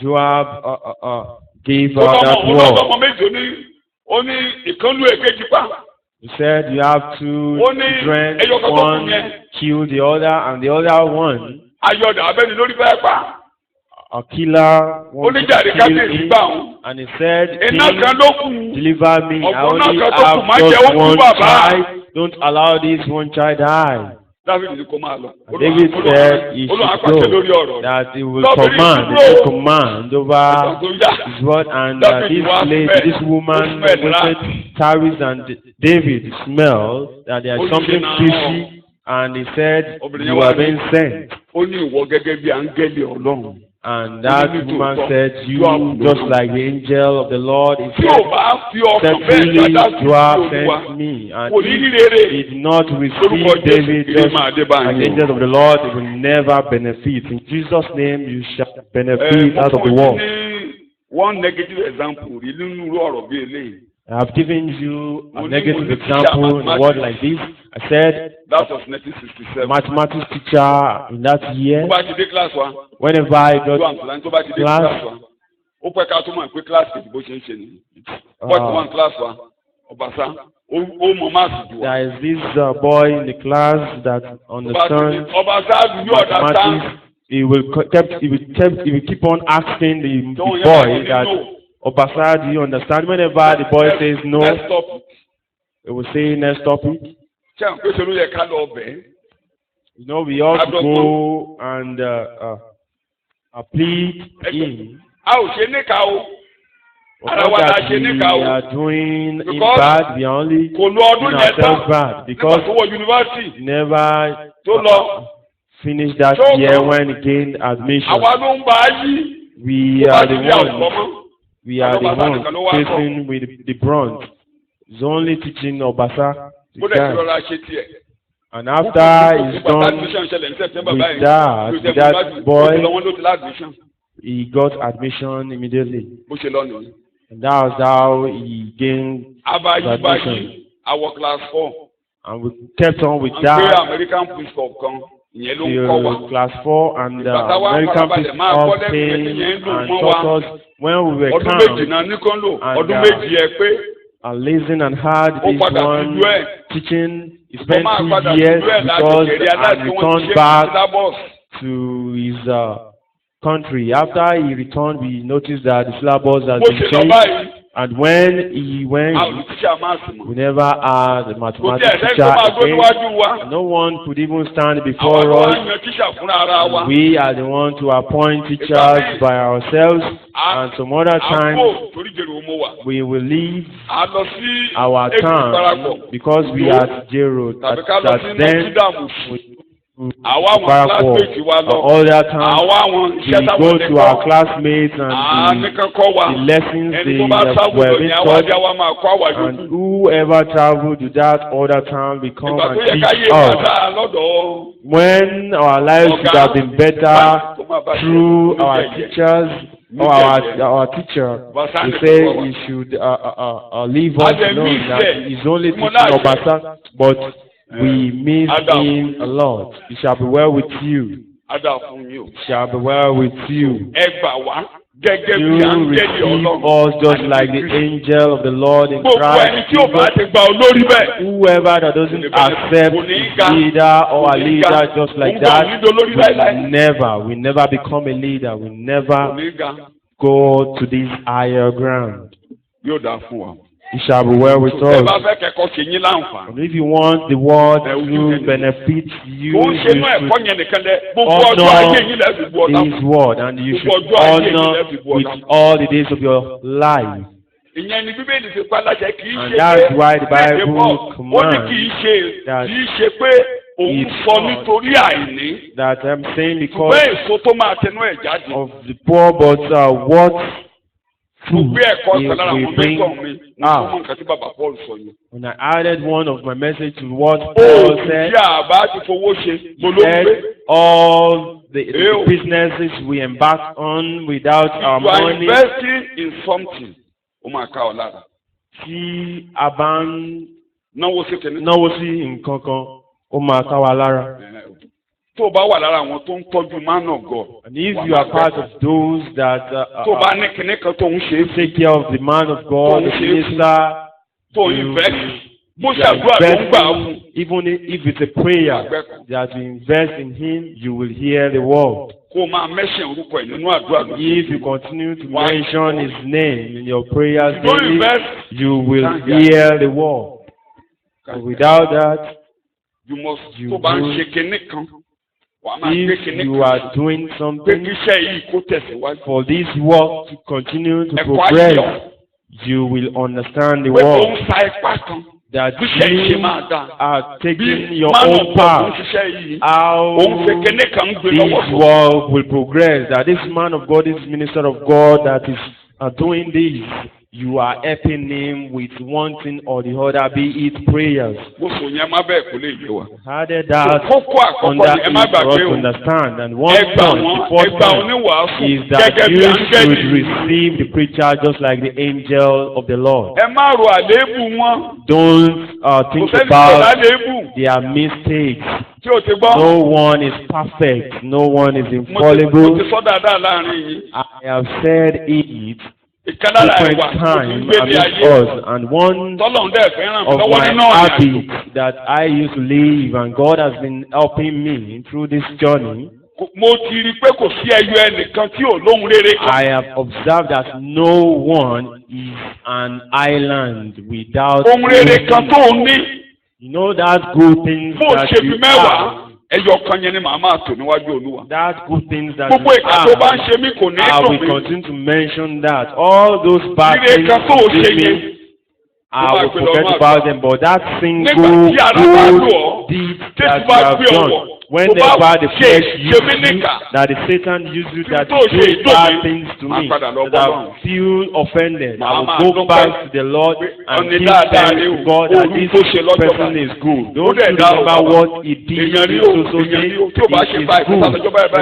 Joab gave her that word. He said, you have two children, one killed the other, and the other one ayọ̀dà abẹ́ni lórí fẹ́ pa. A killer wanted to kill him, and he said, King, deliver me. I only have just one child. Don't allow this one child die. David said he should go, that he will command over his word, and this woman carries, and David smelled that there is something fishy, and he said, you are being sent. And that woman said, you just like the angel of the Lord, he said, certainly you have sent me. And if he did not receive David just like the angels of the Lord, he will never benefit. In Jesus' name, you shall benefit out of the world. One negative example, I have given you a negative example in a word like this. I said, that was 1967. Mathematics teacher in that year. Whenever I got there is this boy in the class that understands mathematics. He will keep on asking the boy that, Obasa, do you understand? Whenever the boy says no, he will say next topic. You know, we ought to go and plead him. That we are doing it bad, we are only doing ourselves bad because we never finished that year when he gained admission. We are the ones facing with the brunt. He's only teaching Obasa. And after he's done with that boy, he got admission immediately. And that was how he gained admission. Our class 4. And we kept on with that till class 4, and American people came and taught us when we were calm and listened and heard this one teaching. He spent 2 years because he returned back to his country. After he returned, we noticed that the syllabus has been changed. And when he went, we never had a mathematics teacher again. No one could even stand before us. We are the ones to appoint teachers by ourselves. And some other times, we will leave our town because we are at Jero. That then, all that time we go to our classmates and the lessons they were being taught, and whoever traveled to that other town will come and teach us. When our lives would have been better through our teachers, or our teacher, we say he should leave us alone, that he's only teaching Obasa, but we miss him a lot. It shall be well with you. It shall be well with you. You receive us just like the angel of the Lord in Christ. Whoever that doesn't accept his leader or a leader just like that will never become a leader. Will never go to this higher ground. It shall be well with us. And if you want the world to benefit you, you should honor His word, and you should honor with all the days of your life. And that's why the Bible commands that I'm saying because of the poor, but what food we bring out. When I added one of my message to what Paul said, he said all the businesses we embark on without our money, investing in something. tí a bá ń náwó sí nǹkan kan, ó máa ká wa lára. Tó bá wà lára àwọn tó ń tọ́jú man of God. And if you are part of those that tó bá ní kinní kan tó ń ṣe, take care of the man of God, the minister, tó invest even if it's a prayer that you invest in Him, you will hear the word. If you continue to mention His name in your prayers daily, you will hear the word. And without that, if you are doing something for this work to continue to progress, you will understand the word. That you are taking your own path, how this work will progress, that this man of God, this minister of God that is doing this, you are helping him with one thing or the other, be it prayers. Added that under it for us to understand. And one point, the fourth point, is that you should receive the preacher just like the angel of the Lord. Don't think about their mistakes. No one is perfect. No one is infallible. I have said it different times amongst us, and one of my habits that I used to live, and God has been helping me through this journey. I have observed that no one is an island without you know that good things that you have. That good things that you have, I will continue to mention that. All those bad things I will forget about them, but that single good deed that you have done, whenever the flesh uses you, that the Satan uses you, that you do bad things to me, that I feel offended, I will go back to the Lord and give thanks to God that this person is good. Don't you remember what he did to so day? He is good. He's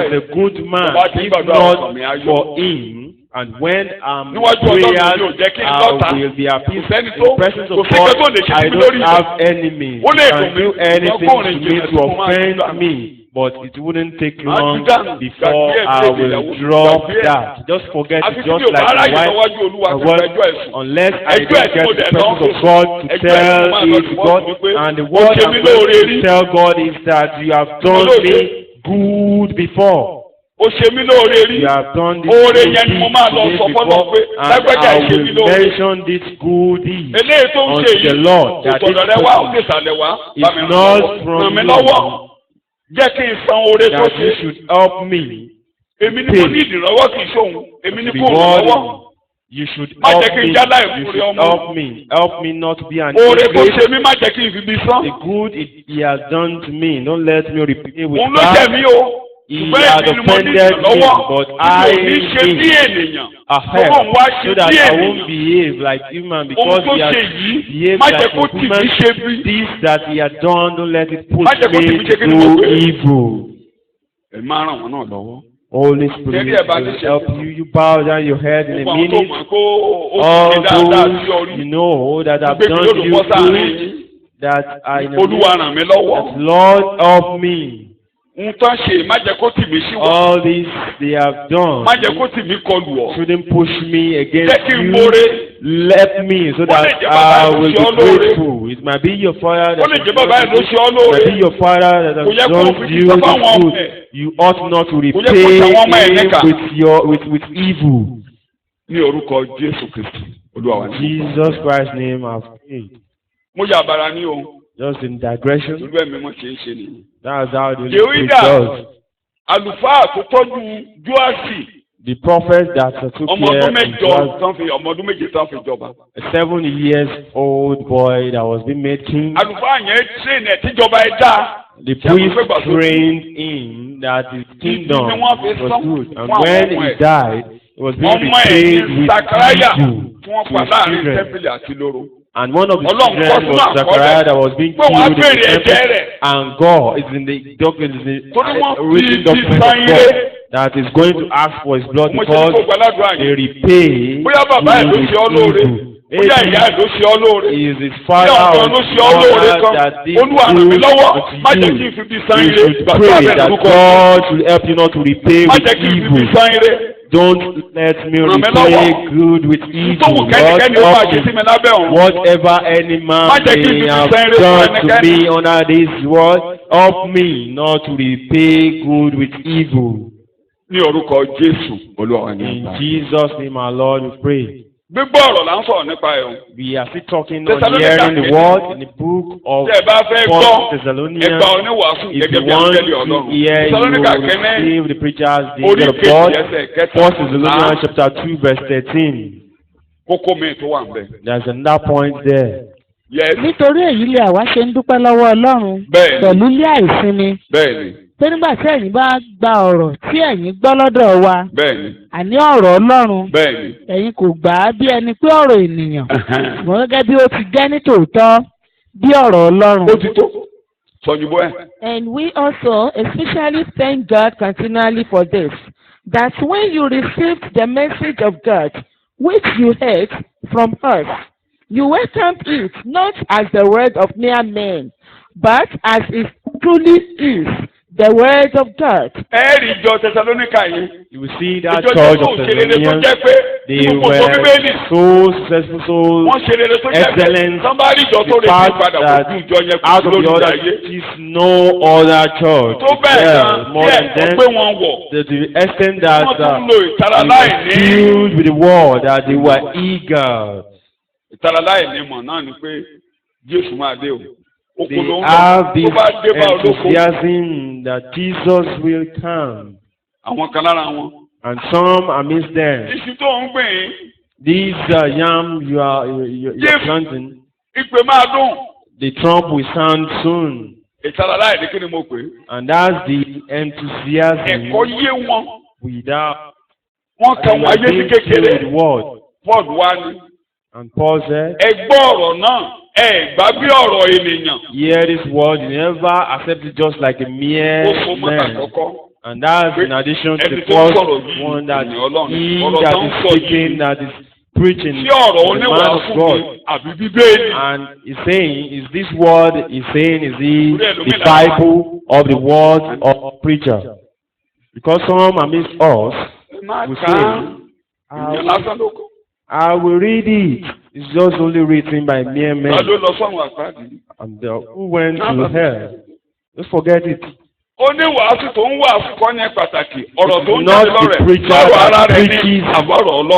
a good man. If not for him, and when prayers, I will be appeased. In the presence of God, I don't have enemies. You can do anything to me to offend me, but it wouldn't take long before I will drop that. Just forget it, just like my wife. Unless I don't get the presence of God to tell it to God, and the word I'm going to tell God is that you have done me good before. You have done this good deed before, and I will mention this good deed unto the Lord, that this person is not from me, that you should help me reward. You should help me. Help me not to be an ingrate. The good he has done to me, don't let me repeat it with bad. He had offended me, but I need a help so that I won't behave like human, because he has behaved like a human. This that he had done, don't let it push me to do evil. Holy Spirit will help you. You bow down your head in a minute. All those you know that have done you good, that I know, that Lord help me. All this they have done shouldn't push me against you. Let me, so that I will be grateful. It might be your father that has done you good. You ought not to repay him with evil. In Jesus Christ's name I've prayed. Just in digression. That's how the Holy Spirit does. The prophet that took care of a 7-year-old boy that was being made king. The priest trained him that his kingdom was good, and when he died, he was being betrayed with evil to his children. And one of the children was Zechariah that was being killed in the temple. And God is in the document, written document of God, that is going to ask for his blood, because they repay with evil. Is his father or mother that did good unto you? You should pray that God will help you not to repay with evil. Don't let me repay good with evil. Whatever any man may have done to me under this world, help me not to repay good with evil. Ní orúkọ Jésù Olúwa ni. In Jesus' name, our Lord, we pray. Gbígbọ́ ọ̀rọ̀ là ń sọ̀rọ̀ nípa ẹ̀ o. We are still talking on hearing the word in the book of First Thessalonians. If you want to hear, you will receive the preacher's the word of God. First Thessalonians chapter 2 verse 13. Kókó mi tó wà ń bẹ̀. There's another point there. Nítorí èyí lè àwa ṣe ń dúpẹ́ lọ́wọ́ Ọlọ́run pẹ̀lú ilé àìsinmi. Bẹ́ẹ̀ni. Pé nígbà tí ẹ̀yin bá gba ọ̀rọ̀ tí ẹ̀yin gbọ́ lọ́dọ̀ wa. Bẹ́ẹ̀ni. Àní ọ̀rọ̀ Ọlọ́run. Bẹ́ẹ̀ni. Ẹ̀yin kò gbà á bí ẹni pé ọ̀rọ̀ ènìyàn. Ṣùgbọ́n gẹ́gẹ́ bí ó ti jẹ́ ní tòótọ́ bí ọ̀rọ̀ Ọlọ́run. Ó ti tó. Sọ̀yìnbó ẹ̀. And we also especially thank God continually for this, that when you received the message of God, which you heard from us, you welcomed it not as the word of mere men, but as it truly is, the word of God. You will see that church of Thessalonians, they were so successful, so excellent. The fact that out of the other churches, no other church more than them, to the extent that they were filled with the word, that they were eager. They have this enthusiasm that Jesus will come. And some amidst them, these yam you are planting, the trump will sound soon. And that's the enthusiasm without the word. And Paul said, hear this word, you never accept it just like a mere man. And that's in addition to the first one, that he that is speaking, that is preaching, the man of God. And he's saying, is this word he's saying, is he disciple of the word of preacher? Because some amidst us will say, I will read it. It's just only written by mere men. And who went to hell? Just forget it. It's not the preacher that preaches.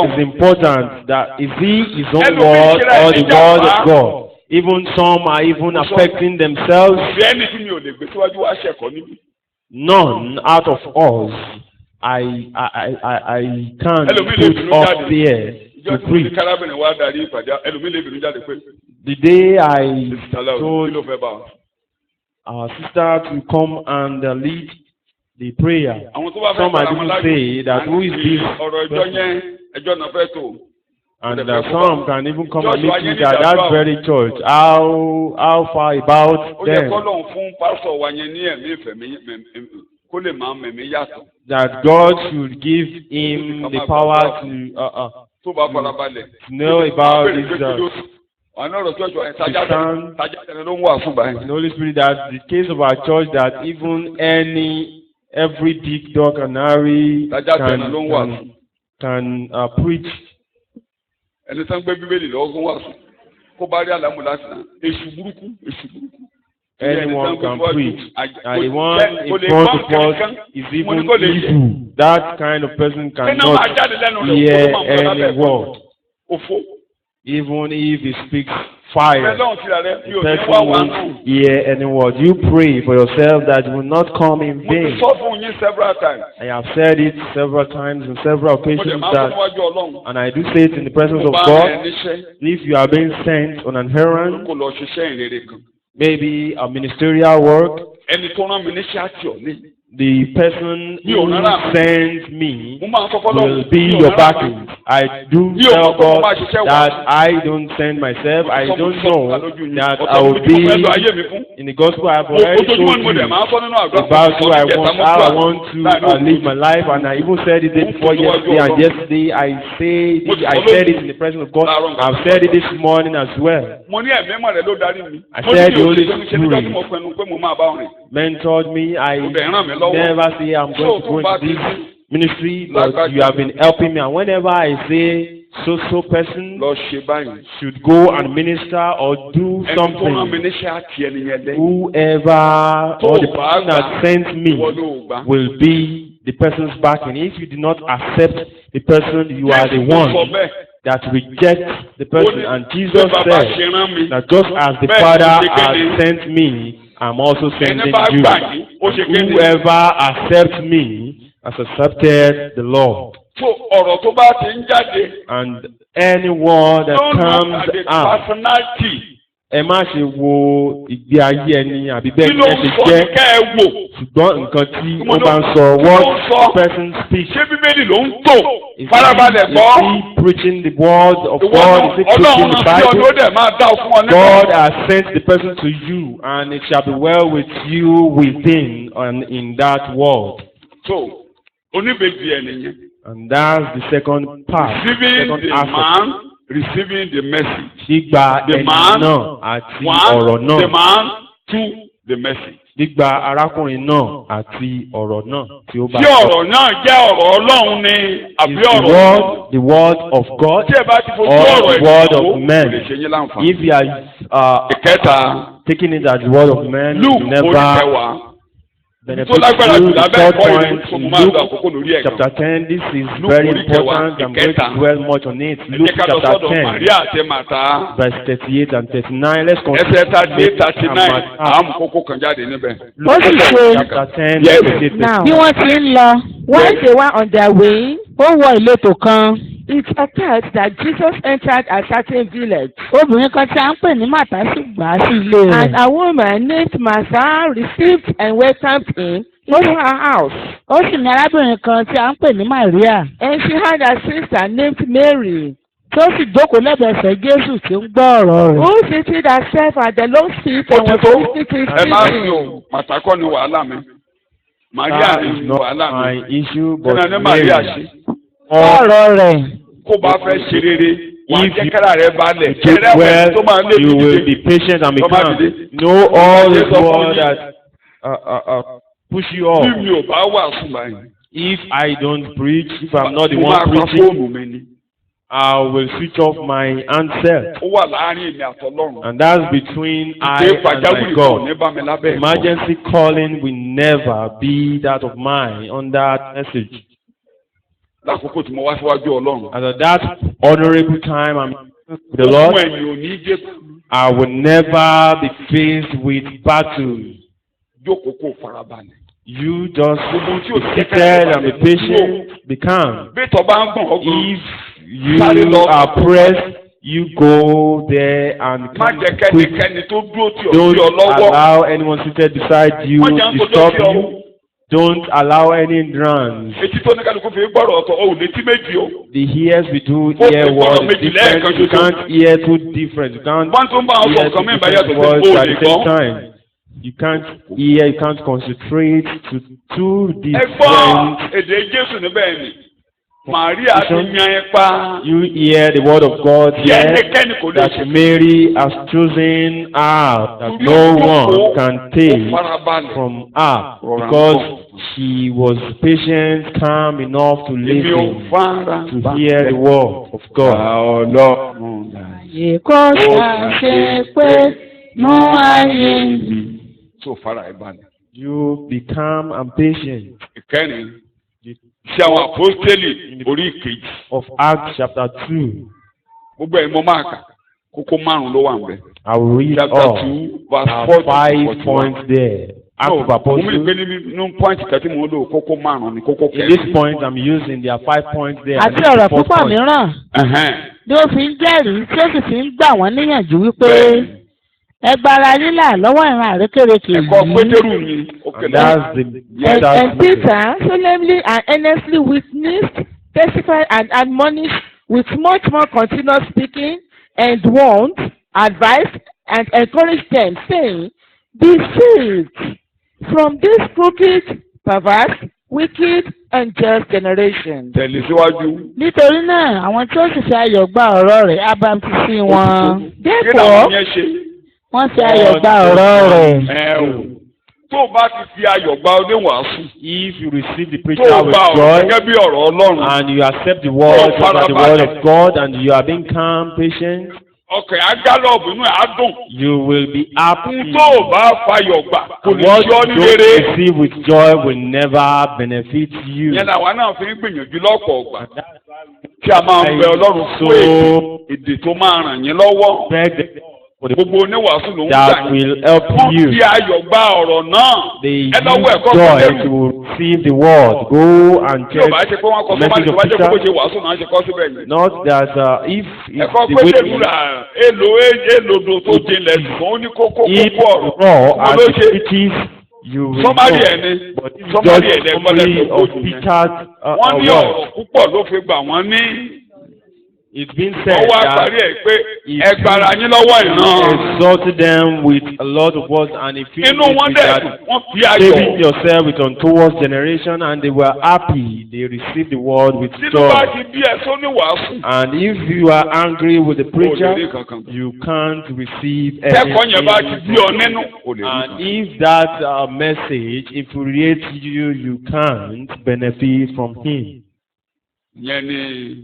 It's important that is he his own word or the word of God. Even some are even affecting themselves. None out of us I can't put up there to preach. The day I told our sister to come and lead the prayer, some might even say that who is this person? And some can even come and meet me at that very church. How far about them? That God should give him the power to know about this. The Holy Spirit, that the case of our church, that even every big dog and Harry can preach. Anyone can preach. And the one in front of us is even evil. That kind of person cannot hear any word. Even if he speaks fire, the person won't hear any word. You pray for yourself that it will not come in vain. I have said it several times on several occasions, and I do say it in the presence of God. If you are being sent on an errand, maybe a ministerial work, the person who sends me will be your backing. I do tell God that I don't send myself. I don't know that I will be in the gospel. I have already told you about who I want to live my life, and I even said it before yesterday. And yesterday I said it in the presence of God. I've said it this morning as well. I said the Holy Spirit mentored me. I never say I'm going to go into this ministry, but you have been helping me. And whenever I say so person should go and minister or do something, whoever or the person that sent me will be the person's backing. If you do not accept the person, you are the one that rejects the person. And Jesus said that just as the Father has sent me, I'm also sending you. And whoever accepts me has accepted the Lord. And anyone that comes out, ẹ má ṣe wo ìgbé ayé ẹni àbí bẹ́ẹ̀ ni ẹ ṣe jẹ́, ṣùgbọ́n nǹkan tí ó bá ń sọ, what person speaks. Is he preaching the word of God? Is he preaching the Bible? God has sent the person to you, and it shall be well with you within and in that world. And that's the second part. Receiving the message. The man, the man to the message. Gbígba arákùnrin náà àti ọ̀rọ̀ náà tí ó bá sọ. Tí ọ̀rọ̀ náà jẹ́ ọ̀rọ̀ Ọlọ́run ni àbí ọ̀rọ̀ náà. The word of God or the word of man. If you are taking it as the word of man, you never benefit you. The third point in Luke chapter 10, this is very important. I'm going to dwell much on it. Luke chapter 10, verse 38 and 39. Let's continue. Luke chapter 10, verse 38. Bí wọ́n ti ń lọ, while they were on their way, ó wọ ìletò kan. It occurred that Jesus entered a certain village. Obìnrin kan tí a ń pè ní Màtá sì gbà á sí ilé rẹ̀. And a woman named Martha received and welcomed him into her house. Ó sì ní arábìnrin kan tí a ń pè ní Maria. And she had a sister named Mary. Tó sì jókòó lẹ́bẹ̀ẹ́sẹ̀ Jésù tí ń gbọ́ ọ̀rọ̀ rẹ̀. Who seated herself at the Lord's feet and was listening to his teaching. Ẹ má fi o, Màtá kọ́ ni wàhálà mi. Maria ni wàhálà mi. My issue, but Mary. Ọ̀rọ̀ rẹ̀. Kó bá fẹ́ ṣe rere, wà á jẹ́ kára rẹ̀ balẹ̀. You will be patient and be calm. Know all the word that push you off. If I don't preach, if I'm not the one preaching, I will switch off my handset. And that's between I and my God. Emergency calling will never be that of mine on that message. At that honorable time I'm with the Lord, I will never be faced with battles. You just be seated and be patient, be calm. If you are pressed, you go there and come quick. Don't allow anyone seated beside you to stop you. Don't allow any hindrance. The ears we do hear words different. You can't hear two different. You can't hear two different words at the same time. You can't hear, you can't concentrate to two different. You hear the word of God here that Mary has chosen her, that no one can take from her, because she was patient, calm enough to listen, to hear the word of God. You be calm and patient. Of Acts chapter 2. I will read all 5 points there. Acts of Apostles. In this point I'm using, there are 5 points there. Àti ọ̀rọ̀ púpọ̀ mìíràn ni ó fi ń jẹ́rìí tí ó sì fi ń gbà wọ́n níyànjú wípé ẹ gbára lílà lọ́wọ́ ìran àrékérekè yìí. And Peter solemnly and earnestly witnessed, testified and admonished with much more continuous speaking, and warned, advised, and encouraged them, saying, "Be saved from this crooked, perverse, wicked, unjust generation." Nítorí náà, àwọn tí ó sì fi ayọ̀ gba ọ̀rọ̀ rẹ̀ á bá ti sí wọn. Therefore, wọ́n fi ayọ̀ gba ọ̀rọ̀ rẹ̀. tó o bá ti fi ayọ̀ gba oníwàásù. If you receive the tó preacher o with gba ọ̀rọ̀ joy gẹ́gẹ́ bí ọ̀rọ̀ Ọlọ́run. and you accept the word as the word of God and you are being calm, patient, ọkàn á gálọ̀bù inú ẹ̀ á dùn. you will be happy. tó o bá fayọ̀ gbà kò ní What yọ you ní don't rere. receive with joy will never benefit you. yẹn làwa náà fi ń gbìyànjú lọ́pọ̀ ọgbà tí a máa ń bẹ Ọlọ́run fún èdè tó máa ràn yín lọ́wọ́. gbogbo oníwàásù ló ń gbà that will help wọ́n you. fi ayọ̀ gba ọ̀rọ̀ náà. They ẹ lọ́wọ́ use ẹ̀kọ́ joy fún to receive the word. Go and tí o bá ṣe check pé wọ́n kọ́ the sọ́mọ́lì message tó of bá jẹ́ kó bó ṣe Peter. wàásù náà ṣe kọ́ síbẹ̀ yìí. Not that if ẹ̀kọ́ the pé way ṣèlúra èlòdò tó jinlẹ̀ ṣùgbọ́n ó ní kókó if ọ̀rọ̀. raw Mo as ló it ṣe is, you will sọ́mọ́lì know. ẹ̀ ni But if sọ́mọ́lì ẹ̀ just lẹ́gbọ́n summary lẹ́gbọ́n of tó yẹn. Peter's wọ́n ní word, ọ̀rọ̀ púpọ̀ ló fi gbà wọ́n ní. it's been said wọ́n wá that parí ẹ̀ pé if ẹ gbára yín lọ́wọ́ ìran. exhorted them with a lot of words and if you inú wọn dẹ̀ wọ́n fi saving ayọ̀. yourself with untoward generation and they were happy, they received the word with tínú bá joy. ti bí ẹ sóní wàásù. And if you are angry with the o lè rí preacher, kankan. you can't receive tẹ́kọ̀ọ́ yẹn bá ti bí ọ anything. nínú. o lè rí And kankan. if that message infuriates you, you can't benefit from him. ìyẹn ni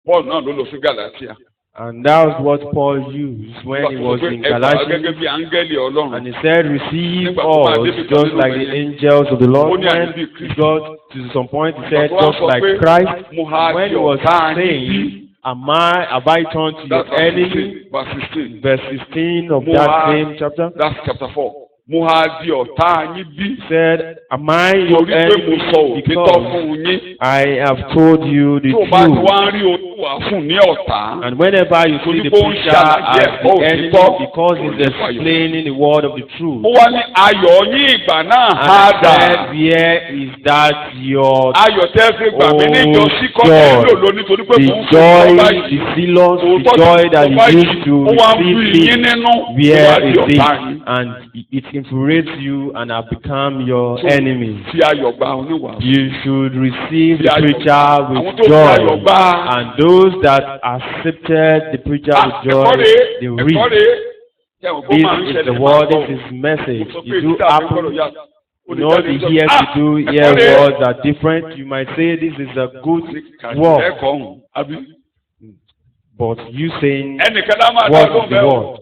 Paul náà ló lọ sí Galatia. And that was what Paul used when he was in Galatia. gẹ́gẹ́ bí áńgẹ́lì Ọlọ́run. And he said, receive us just like the angels of the Lord. When he got to some point, he said, just like Christ. When he was saying, have I turned to your enemy? Verse 16. Verse 16 of that same chapter. That's chapter 4. Mo ha di ọ̀tá yín bí. Said, am I your Torí pé mo sọ enemy? òtítọ́ Because fún yín. I have told you the Tó o bá ti truth. wá ń rí olúwa fún ní ọ̀tá. And whenever you see the preacher as the enemy, because he's explaining the word of the truth, Ó wá ní ayọ̀ yín ìgbà náà and á I dà. said, where is that your Ayọ̀ tẹ́ fi gbà mí níjọ sí joy? kọ́kẹ́ lò lóní torí pé The mo ń joy, sọ the zealous, the joy that you used to ó wá ń bí receive yín it, nínú. where is it? ọ̀tá yín. And it infuriates you and have become your enemy. Fi ayọ̀ gba oníwàásù. You should receive the Àwọn preacher tó with fi joy. ayọ̀ gbà. And those that accepted the preacher with joy, they read. This is the word, this is message. It do happen. In all the years we do hear words are different. You might say this is a good word. But you saying, what is the word?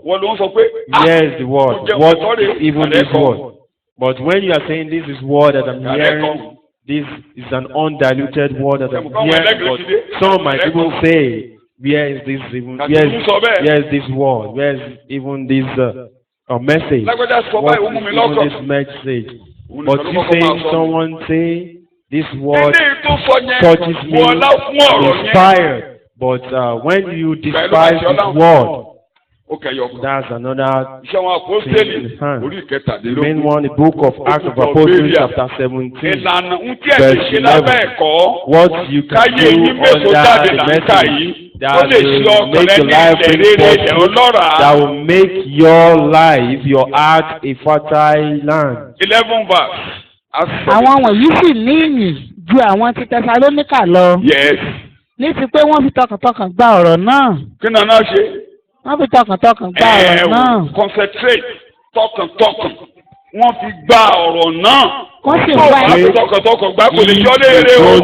Yes, the word. What is even this word? But when you are saying this is word that I'm hearing, this is an undiluted word that I'm hearing. But some might even say, where is this even? Where is this word? Where is even this message? What is even this message? But you saying someone say this word touches me, inspired. But when you despise this word, that's another thing in his hand. The main one, the book of Acts of Apostles, chapter 17, verse 11. What you can do under the message that will make your life prosperous, that will make your life, your heart, a fertile land. 11 verse. Àwọn wọ̀nyí sì ní ìyìn ju àwọn ti Tẹsalóníkà lọ. Yes. Ní ti pé wọ́n fi tọkàntọkàn gba ọ̀rọ̀ náà. Kí ni àná ṣe? Wọ́n fi tọkàntọkàn gba ọ̀rọ̀ náà. Concentrate tọkàntọkàn. Wọ́n fi gba ọ̀rọ̀ náà. Wọ́n sì wá If you don't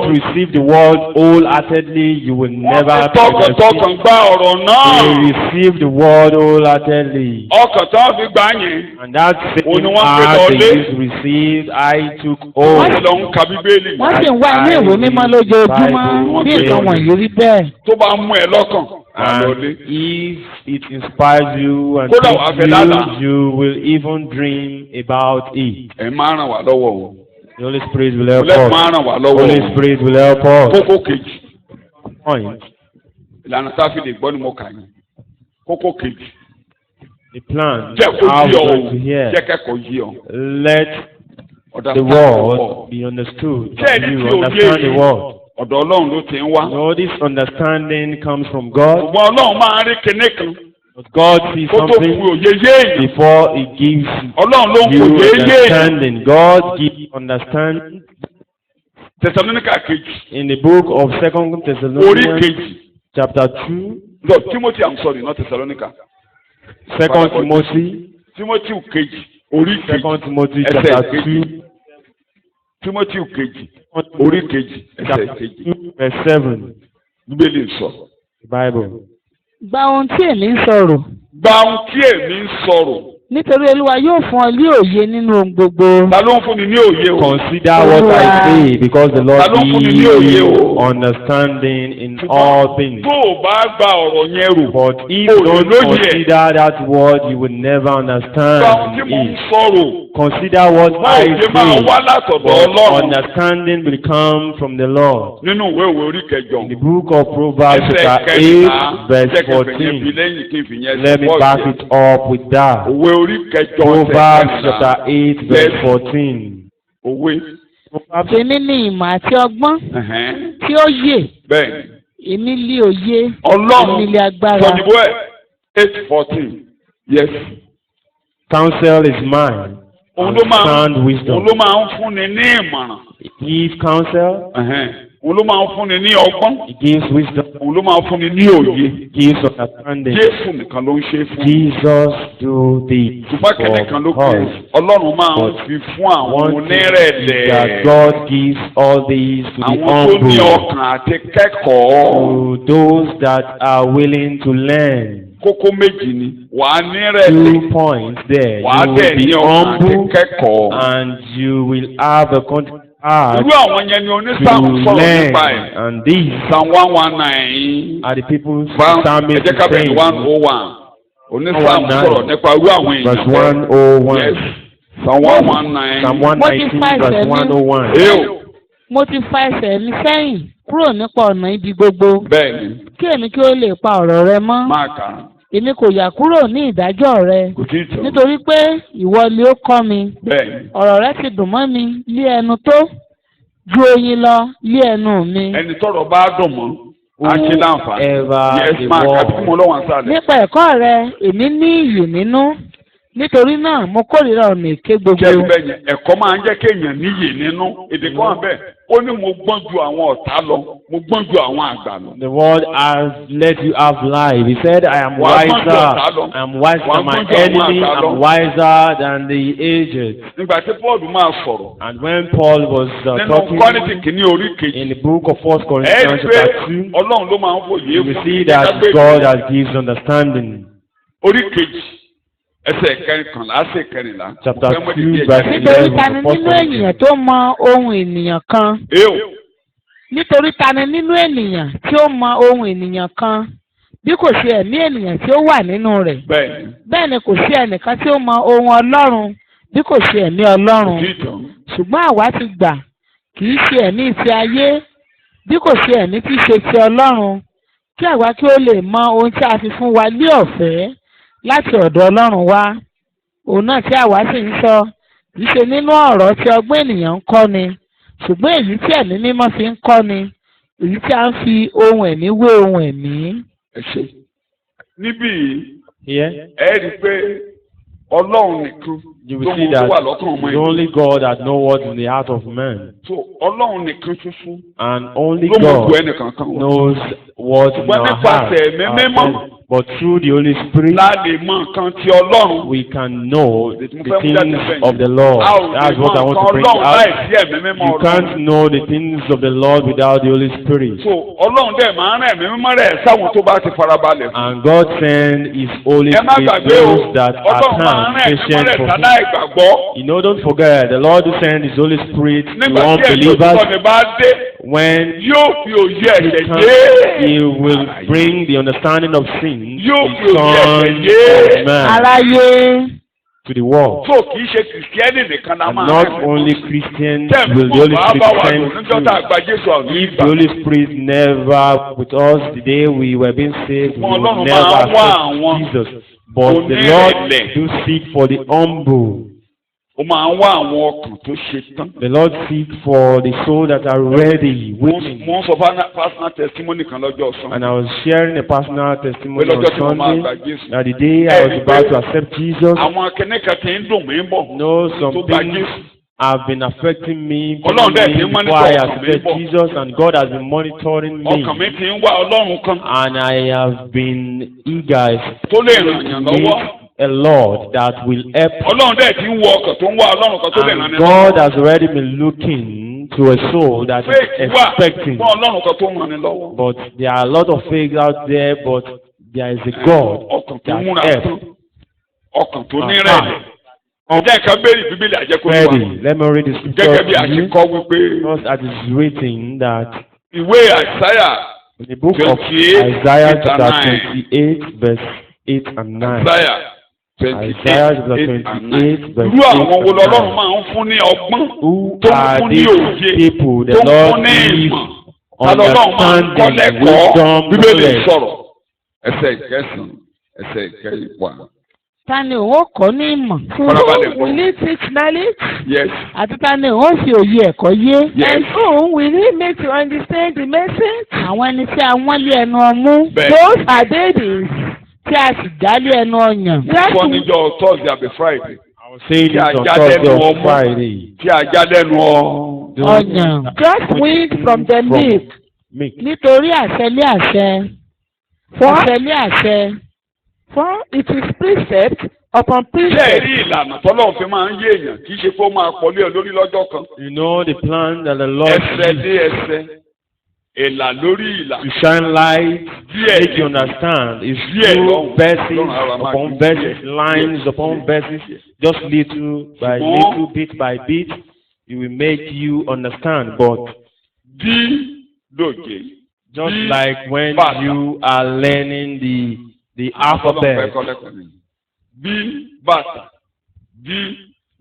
receive the word wholeheartedly, you will never tọkàntọkàn gba ọ̀rọ̀ náà. you receive the word wholeheartedly. Ọkàn tó ń fi gbà yẹn. And that Òun same ni wọ́n fi heart lọ they lé. used to receive, I took Wọ́n hold. ti lọ ń ka Bíbélì. wọ́n sì ń wá inú ìwé mímọ́ lójoojúmọ́ bí nǹkan wọ̀nyí rí bẹ́ẹ̀. Tó bá mú ẹ lọ́kàn. And if it inspires you and Kódà wàá fẹ́ lálàá. teaches you will even dream about it. Ẹ máa ràn wá lọ́wọ́ o. The Holy Spirit will help Ọlọ́run máa us. ràn wá lọ́wọ́ o. Holy Spirit will help us. Kókó kejì. Point. Ìlànà tá a fi lè gbọ́ ni mo kà yín. Kókó kejì. The plan. Jẹ́ kó How yí we ọ o. going to hear. Jẹ́ kẹ́kọ̀ọ́ yí ọ. Let the word be understood. You understand the word. Ọ̀dọ̀ Ọlọ́run ló ti ń wá. No, this understanding comes from God. Ṣùgbọ́n Ọlọ́run máa ń rí kinní kan. But God sees Kó tó something fi òye yé èèyàn. before He gives Ọlọ́run ló ń you fòye yé èèyàn. understanding. God gives understanding. Tẹsalóníkà kejì. In the book of 2 Orí Thessalonians, kejì. chapter 2, No, Timothy, I'm sorry, not Thessalonica. 2 Timothy, Timothy kejì. orí Second kejì Timothy ẹsẹ̀ chapter kejì 2, Timothy kejì orí kejì ẹsẹ̀ chapter kejì 2 verse 7. Bíbélì sọ. The Bible. Gba ohun tí èmi ń sọ̀rọ̀. Gba ohun tí èmi ń sọ̀rọ̀. Nítorí Olúwa yóò fún ọ ní òye nínú ohun gbogbo. Ta ló ń fúnni ní òye o? Consider what I say, because the Lord gives understanding in all things. Tó o bá gba ọ̀rọ̀ yẹn rò. But if you don't consider that word, you will never understand Gba ohun tí mo ń it. sọ̀rọ̀. Consider what I máa wá say, látọ̀dọ̀ but Ọlọ́run. understanding will come from the Lord. Nínú ìwé òwe orí kẹjọ. In the book of Proverbs chapter 8 verse 14. Let me back it up with that. Òwe orí kẹjọ. Proverbs chapter 8 verse 14. Òwe. Èmi ni ìmọ̀ àti ọgbọ́n tí ó yè. Bẹ́ẹ̀ni. Èmi lé òye. Ọlọ́run Èmi lé agbára. Sọ̀dìbò ẹ̀ 8:14. Yes. Counsel is mine. And wisdom. Òun ló máa ń fúnni ní ìmọ̀ràn. Give counsel. Òun ló máa ń fúnni ní ọgbọ́n. He gives wisdom. Òun ló máa ń fúnni ní òye. Gives understanding. Jésù nìkan ló ń ṣe fún. Jesus do this ṣùgbọ́n kẹ́nìkan ló for pè é. us. Ọlọ́run máa ń fi fún àwọn onírẹ̀lẹ̀. That God gives all these to the àwọn tó ní humble. ọkàn àti kẹ́kọ̀ọ́. To those that are willing to learn. Kókó méjì ni wàá nírẹ̀lẹ̀. 2 points there. Wàá You dẹ̀ will be ní ọkàn àti humble kẹ́kọ̀ọ́. and you will have a contact irú àwọn yẹn ni to onísàmù sọ̀rọ̀ learn. nípa ẹ̀. And these Psalm 119. are the people ẹ jẹ́ ká bẹ̀rẹ̀ 101. Onísàmù sọ̀rọ̀ nípa irú àwọn èèyàn. verse 101. Yes. Psalm 119. Psalm 119 verse 101. Mo ti fa ẹsẹ̀ mi sẹ́yìn kúrò nípa ọ̀nà ibi gbogbo. Bẹ́ẹ̀ni. Kí èmi kí ó lè pa ọ̀rọ̀ rẹ mọ́. Máa kà á. Èmi kò yà kúrò ní ìdájọ́ rẹ. Kò tí ì tán. Nítorí pé ìwọ ni ó kọ́ mi. Bẹ́ẹ̀ni. Ọ̀rọ̀ rẹ ti dùn mọ́ mi lé ẹnu tó ju oyin lọ lé ẹnu mi. Ẹni tọ́rọ̀ bá dùn mọ́ á ṣe láǹfààní. Yes, máa kà bí mo lọ́wọ́ àǹsàlẹ̀. Nípa ẹ̀kọ́ rẹ èmi ní iyì nínú. Nítorí náà mo kórìíra ọ̀nà èké gbogbo. Kí ẹ bẹ́ẹ̀ yẹn ẹ̀kọ́ máa ń jẹ́ kéèyàn níyì nínú. Èdè kan wà bẹ́ẹ̀. Ó ní mo gbọ́n ju àwọn ọ̀tá lọ. Mo gbọ́n ju àwọn àgbà lọ. The world has let you have life. He said, I am wiser. I am wiser than my enemy. I am wiser than the aged. Nígbà tí Paul máa sọ̀rọ̀. And when Paul was talking in the book of 1 Corinthians chapter 2, Ọlọ́run ló máa ń fòye fún. we see that God has given understanding. Orí kejì. Ẹsẹ̀ kẹrìnlá ẹsẹ̀ kẹrìnlá. Chapter 2 verse 11. Nítorí ta ni nínú ènìyàn tó mọ ohun ènìyàn kan? Nítorí ta ni nínú ènìyàn tí ó mọ ohun ènìyàn kan bí kò sí ẹ̀mí ènìyàn tí ó wà nínú rẹ̀? Bẹ́ẹ̀ ni kò sí ẹnìkan tí ó mọ ohun Ọlọ́run bí kò sí ẹ̀mí Ọlọ́run. Ṣùgbọ́n àwa ti gbà kì í ṣe ẹ̀mí ti ayé bí kò sí ẹ̀mí tí í ṣe ti Ọlọ́run, kí àwa kí ó lè mọ ohun tí a fi fún wa ní ọ̀fẹ́ láti ọ̀dọ̀ Ọlọ́run wá. Òun náà tí àwa sì ń sọ kì í ṣe nínú ọ̀rọ̀ tí ọgbọ́n ènìyàn ń kọ́ ni, ṣùgbọ́n èyí tí ẹ̀mí mímọ́ fi ń kọ́ ni, èyí tí a ń fi ohun ẹ̀mí wé ohun ẹ̀mí. Ẹ ṣé. Níbí ẹ rí i pé Ọlọ́run nìkan you will see that the only God that knows what's in the heart of man. So Ọlọ́run nìkan ṣoṣo. And only God knows what's in our heart. But through the Holy Spirit, we can know the things of the Lord. That's what I want to bring out. You can't know the things of the Lord without the Holy Spirit. And God sent His Holy Spirit to those that are patient for Him. Don't forget, the Lord who sent His Holy Spirit to unbelievers, when He will bring the understanding of sin, His Son of Man to the world. And not only Christians will the Holy Spirit send to. If the Holy Spirit never with us the day we were being saved, we would never accept Jesus. But the Lord do seek for the humble. The Lord seeks for the soul that are ready, waiting. And I was sharing a personal testimony on Sunday that the day I was about to accept Jesus, some things have been affecting me before I accepted Jesus, and God has been monitoring me. And I have been eager to meet a Lord that will help. Ọlọ́run dẹ̀ ti ń wo ọkàn tó ń wá Ọlọ́run kan tó lè ràn ní. And God has already been looking to a soul that is expecting. Fún Ọlọ́run kan tó ń ràn ní lọ́wọ́. But there are a lot of fakes out there, but there is a God that helps. Ọkàn tó ní rẹ̀. Ọjọ́ ìka bẹ́ẹ̀rì Bíbélì àjẹkù wa. Let me read the scripture. Gẹ́gẹ́ bí a ṣe kọ́ wípé. Just as it is written that. Ìwé Àìsáyà. In the book of Isaiah chapter 28 verse 8 and 9. Isaiah chapter 28 verse 8 irú àwọn wo lọ́lọ́run máa ń fún ní ọgbọ́n tó ń fún ní òye tó ń fún ní ìmọ̀ understanding wisdom Bíbélì sọ̀rọ̀ ẹsẹ̀ ìkẹsàn ẹsẹ̀ ìkẹwàá. Ta ni òun ó kọ́ ní ìmọ̀? Will he teach knowledge? Yes. Àti ta ni òun ó fi òye ẹ̀kọ́ yé? Yes. And whom will he make to understand the message? Àwọn ẹni tí a wọ́n lé ẹnu ọmú. Those are babies tí a sì já lé ẹnu ọyàn. Wọ́n níjọ́ Thursday àbí Friday. I was saying it on Thursday or Friday. Tí a já lẹ́nu ọyàn. Just weaned from the milk. Nítorí àṣẹ lé àṣẹ. Àṣẹ lé àṣẹ. For it is precept upon precept. Ṣé rí ìlànà tọ́lọ́run fi máa ń yé èèyàn kì í ṣe kó máa pọ̀lé ọ lórí lọ́jọ́ kan. You know the plan that the Lord ẹsẹ̀ dé ẹsẹ̀ ìlà lórí ìlà. To shine light, make you understand. It's through verses upon verses, lines upon verses, just little by little, bit by bit, it will make you understand. But just like when you are learning the alphabet. B bàtà, D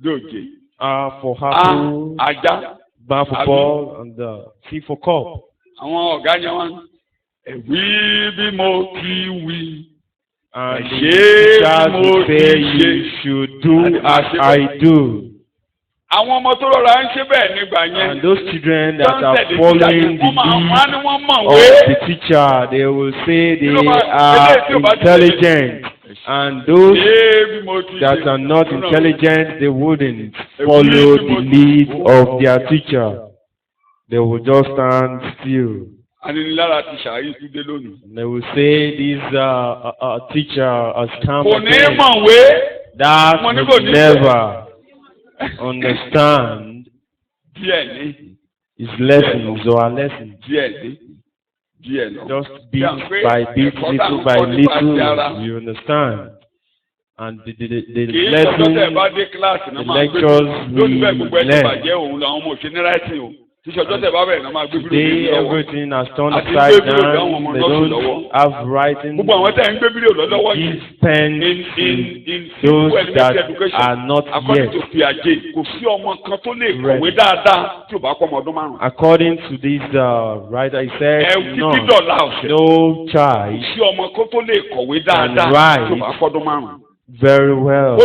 dòjé. A for apple, ajá, B for ball, and C for cup. Àwọn ọ̀gá yẹn wọ́n ẹ̀wí bí mo ti wí. And the teachers will say you should do as I do. Àwọn ọmọ tó rọra ń ṣe bẹ́ẹ̀ nígbà yẹn. And those children that are following the lead of the teacher, they will say they are intelligent. And those that are not intelligent, they wouldn't follow the lead of their teacher. They will just stand still. And they will say, this teacher has come again. That will never understand his lessons or our lessons. Just bit by bit, little by little, you understand. And the lessons, the lectures we learn. Today everything has turned upside down. They don't have writing. These pens in those that are not yet ready. According to this writer, he said, no child can write very well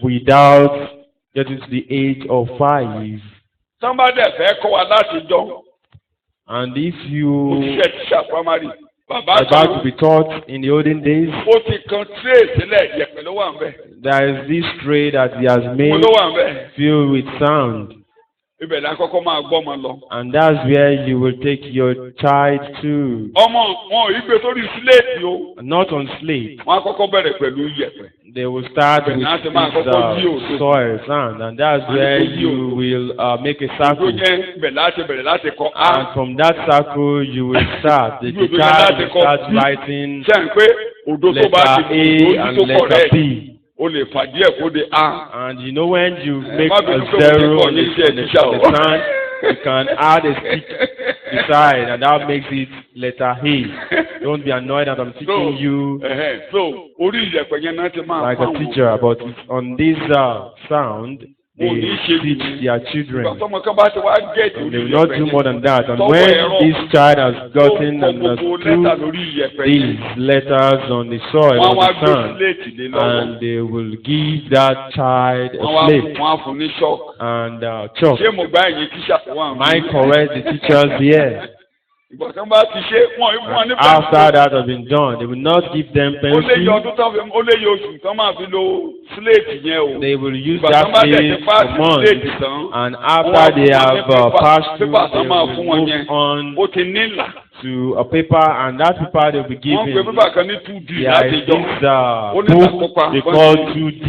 without getting to the age of 5. Somebody and if you are about to be taught in the olden days, there is this tray that he has made filled with sound. And that's where you will take your child to. Not on slate. They will start with this soil, sand, and that's where you will make a circle. And from that circle, you will start. The child will start writing letter A and letter B. And you know when you make a zero on the sand, you can add a stick beside, and that makes it letter A. Don't be annoyed that I'm teaching you like a teacher, but it's on this sound they teach their children. And they will not do more than that. And when this child has gotten understood these letters on the soil, on the sand, and they will give that child a slate and chalk. Am I correct, the teachers here? After that has been done, they will not give them pencil. They will use that slate for months, and after they have passed through, they will move on to a paper, and that paper they will be given. There is this book they call 2D.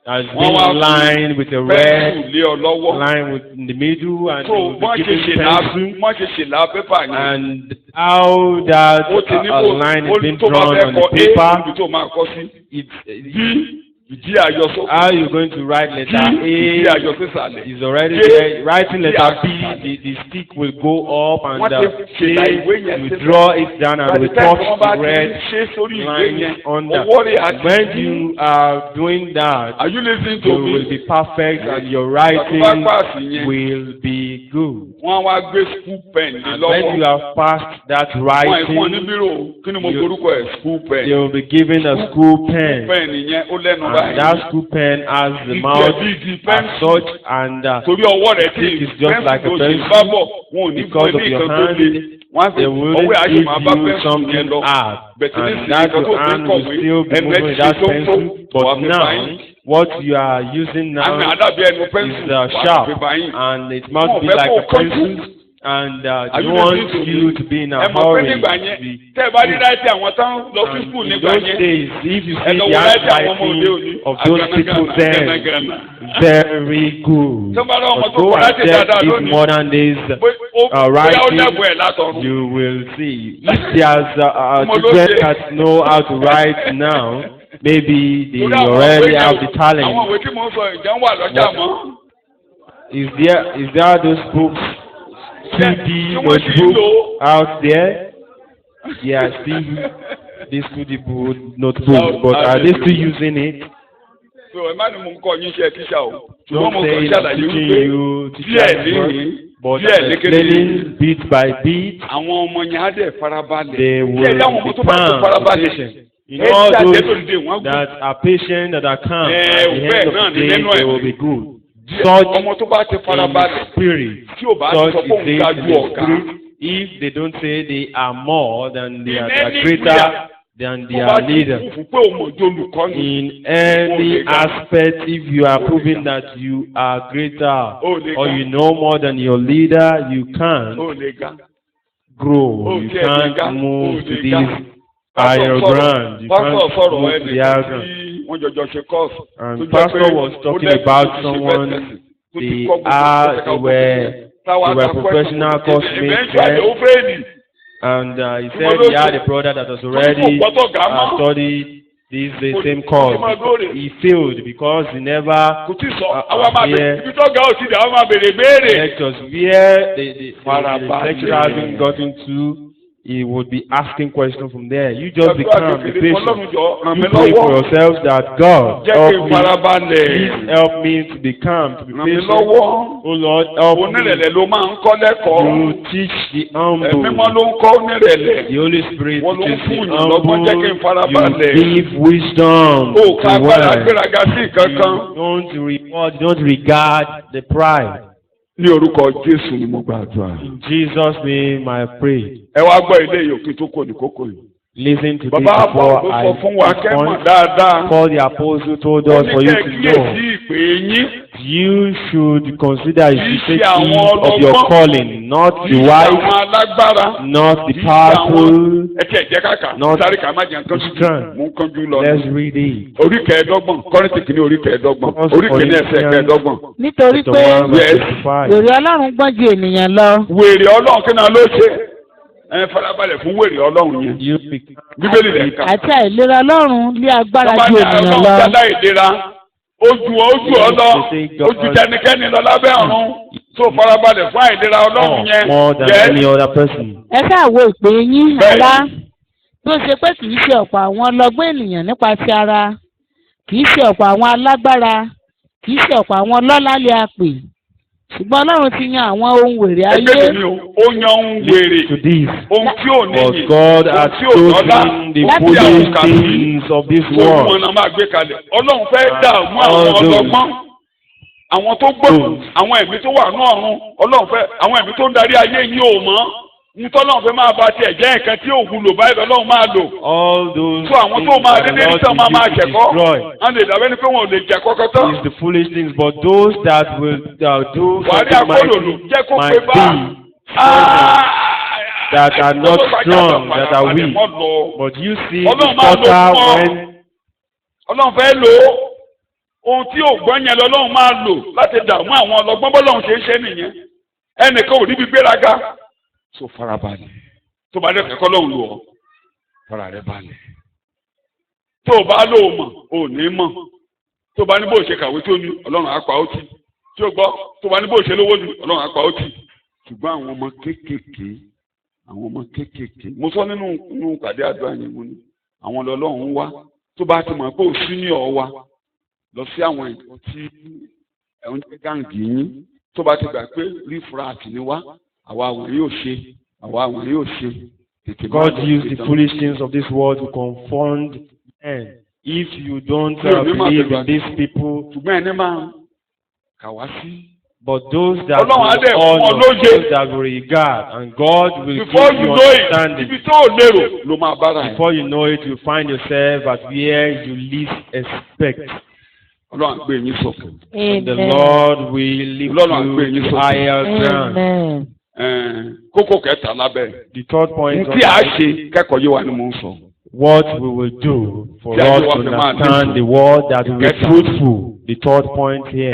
Has been lined with a red line in the middle, and and how that line is being drawn on the paper. How you going to write letter A is already there. Writing letter B, the stick will go up, and you draw it down, and we touch the red line under. When you are doing that, you will be perfect, and your writing will be good. And when you have passed that writing, you will be given a school pen. And that school pen has the mouth as such, and the stick is just like a pencil. Because of your hand, they will give you something hard, and that your hand will still be moving that pencil. But now, what you are using now is sharp, and it must be like a pencil. And they want you to be in a hurry. In those days, if you see the handwriting of those people there, very good. But go and check if modern days writing, you will see. If there's children that know how to write now, maybe they already have the talent. Is there those books? 2D notebook out there? Yeah, still this 2D notebook, but are they still using it? Don't say it's teaching you but explaining bit by bit. They will be patient. You know, those that are patient, that are calm, at the end of the day, they will be good. Such in spirit, such is in spirit. If they don't say they are more than they are greater than their leader. In any aspect, if you are proving that you are greater or you know more than your leader, you can't grow. You can't move to this higher ground. You can't move to the higher ground. And Pastor was talking about someone, they were professional cosmates there, and he said he had a brother that was already studied the same course. He failed because he never appeared lectures where the lecturer hasn't gotten to. He would be asking questions from there. You just become the patient. You pray for yourself that God help me to become, to be patient. Oh Lord, help me. You teach the humble. The Holy Spirit teaches the humble. You give wisdom to one. Don't regard the pride. Ní orúkọ Jésù ni mo gbàdúrà. In Jesus' name I pray. Ẹ wá gbọ́ ilé ìyókù tó kò ní kókó yìí. Listen to this before I respond. Paul the apostle told us for you to know. You should consider the safety of your calling, not the wise, not the powerful, not the strong. Let's read it. Nítorí pé wèrè Ọlọ́run gbọ́n ju ènìyàn lọ. Wèrè Ọlọ́run kí náà ló ṣe? Farabalẹ̀ fún wèrè Ọlọ́run yẹn. Bíbélì rẹ̀ ká. Àti àìlera Ọlọ́run lé agbára ju ènìyàn lọ. Ojú ọlọ, ojú tẹnikẹ́ni lọ lábẹ́ ọ̀run. So farabalẹ̀ fún àìlera Ọlọ́run yẹn. More than any other person. Ẹ ṣáà wo ìpè yín ará. Bí ó ṣe pé kì í ṣe ọ̀pọ̀ àwọn ọlọ́gbọ́n ènìyàn nípa ti ara, kì í ṣe ọ̀pọ̀ àwọn alágbára, kì í ṣe ọ̀pọ̀ àwọn ọlọ́lá lè a pè. Ṣùgbọ́n Ọlọ́run ti yan àwọn ohun wèrè ayé. Ẹgbẹ́ mi ó yan ohun wèrè. Ohun tí ò ní yìí. But God has chosen the foolish things of this world. Ọlọ́run máa gbé kalẹ̀. Ọlọ́run fẹ́ dààmú àwọn ọlọ́gbọ́n. Àwọn tó gbọ́, àwọn ẹ̀mí tó wà ní ọ̀run. Ọlọ́run fẹ́, àwọn ẹ̀mí tó ń darí ayé yìí ò mọ̀. ntọ́lọ́run fẹ́ máa bá tiẹ̀ jẹ́ nǹkan tí òun lò báyìí lọ́lọ́run máa lò. All those So àwọn tó máa dédé ní sàn máa jẹ̀kọ́. destroy. Wọ́n lè dàbẹ́ ni pé wọn ò lè jẹ̀kọ́ kọ́tọ́. Is the foolish things, but those that will do Wàá rí something akólòlù jẹ́ kó pé might bá. be that are not strong, that are weak. But you see the potter when Ọlọ́run fẹ́ lò ó. Ohun tí ògbọ́n yẹn lọ́lọ́run máa lò láti dààmú àwọn ọlọ́gbọ́n bọ́lọ́run ṣe é ṣe nìyẹn. Ẹnìkan ò níbi gbéraga. So farabalẹ̀. Tó bá dẹ̀ kẹ́kọ́ lọ́hùn lò ọ́. Fara rẹ̀ balẹ̀. Tó o bá lò ó mọ̀, o ò ní mọ̀. Tó o bá ní bó ṣe kàwé tó ní Ọlọ́run á pa ó tì. Tí o gbọ́, tó o bá ní bó ṣe lówó ní Ọlọ́run á pa ó tì. Ṣùgbọ́n àwọn ọmọ kéékèèké, mo sọ nínú pàdé àdúrà yẹn mo ní àwọn ọlọ́run wá tó bá ti mọ̀ pé òsín ní ọ̀ wa lọ sí àwọn ìtọ́ tí ẹ̀hún jẹ́ gáǹgì yín tó bá ti gbà pé rífúrát ni wá àwa àwọn yóò ṣe. God used the foolish things of this world to confound men. If you don't believe in these people, ṣùgbọ́n ẹni máa kà wá sí. But those that will honor, those that will regard, and God will give you understanding. Before you know it, you find yourself at where you least expect. And the Lord will lift you to higher ground. The third point of what we will do for us to understand the word that will be fruitful. The third point here.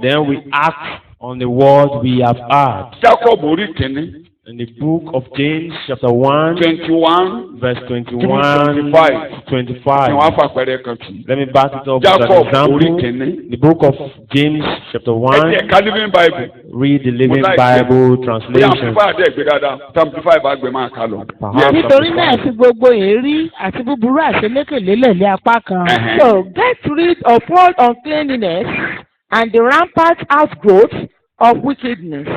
Then we act on the word we have heard. In the book of James, chapter 1, 21, verse 21 to 25. Let me back it up with an example. The book of James, chapter 1, read the Living Bible translation. Nítorí náà fi gbogbo èérí àti búburú àṣelékèlélẹ̀ lé apá kan. So get rid of all uncleanness and the rampant outgrowth of wickedness.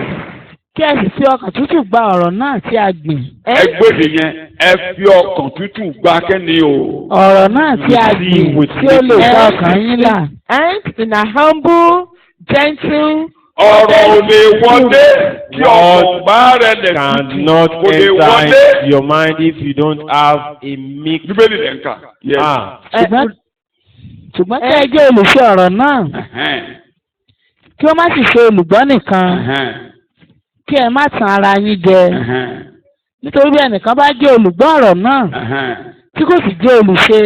Kí ẹ sì fi ọkàn tútù gba ọ̀rọ̀ náà tí a gbìn. Ẹgbẹ́dì yẹn ẹ fi ọkàn tútù gba kẹ́ni o. Ọ̀rọ̀ náà tí a gbìn tí ó lè gba ọkàn yín là. And in a humble, gentle. Ọ̀rọ̀ ò lè wọlé kí ọkàn bá rẹ̀ lẹ̀ cannot enter your mind if you don't have a mix. Bíbélì lẹ̀ ń kà. Ṣùgbọ́n kí ẹ jẹ́ olùṣe ọ̀rọ̀ náà. Kí ó má sì ṣe olùgbọ́ nìkan. Kí ẹ má tan ara yín jẹ. Nítorí bí ẹnìkan bá jẹ́ olùgbọ́ ọ̀rọ̀ náà tí kò sì jẹ́ olùṣe,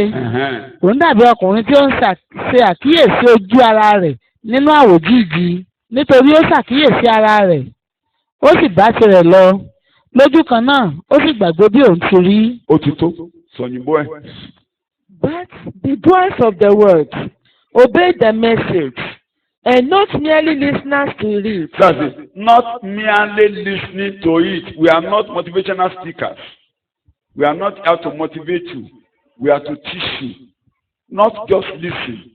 òun dàbí ọkùnrin tí ó ń ṣe àkíyèsí ojú ara rẹ̀ nínú àwòjíji. Nítorí ó ṣàkíyèsí ara rẹ̀ ó sì bá tirẹ̀ lọ lójú kan náà ó sì gbàgbé bí òun ti rí. Ó ti tó sọ̀yìnbó ẹ̀. But the doers of the word obey the message. And not merely listeners to it. That's it. Not merely listening to it. We are not motivational speakers. We are not out to motivate you. We are to teach you. Not just listen.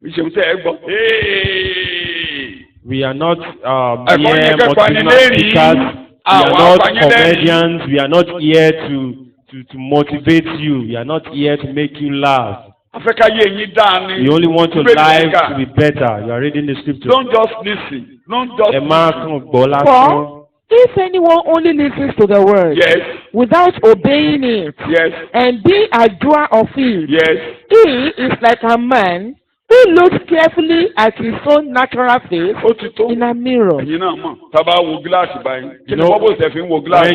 We should say, hey. We are not mere motivational speakers. We are not comedians. We are not here to motivate you. We are not here to make you laugh. You only want your life to be better. You are reading the scripture. Don't just listen. Don't just listen. For if anyone only listens to the word, yes, without obeying it, yes, and be a doer of it, yes, he is like a man who looks carefully at his own natural face in a mirror. You know, when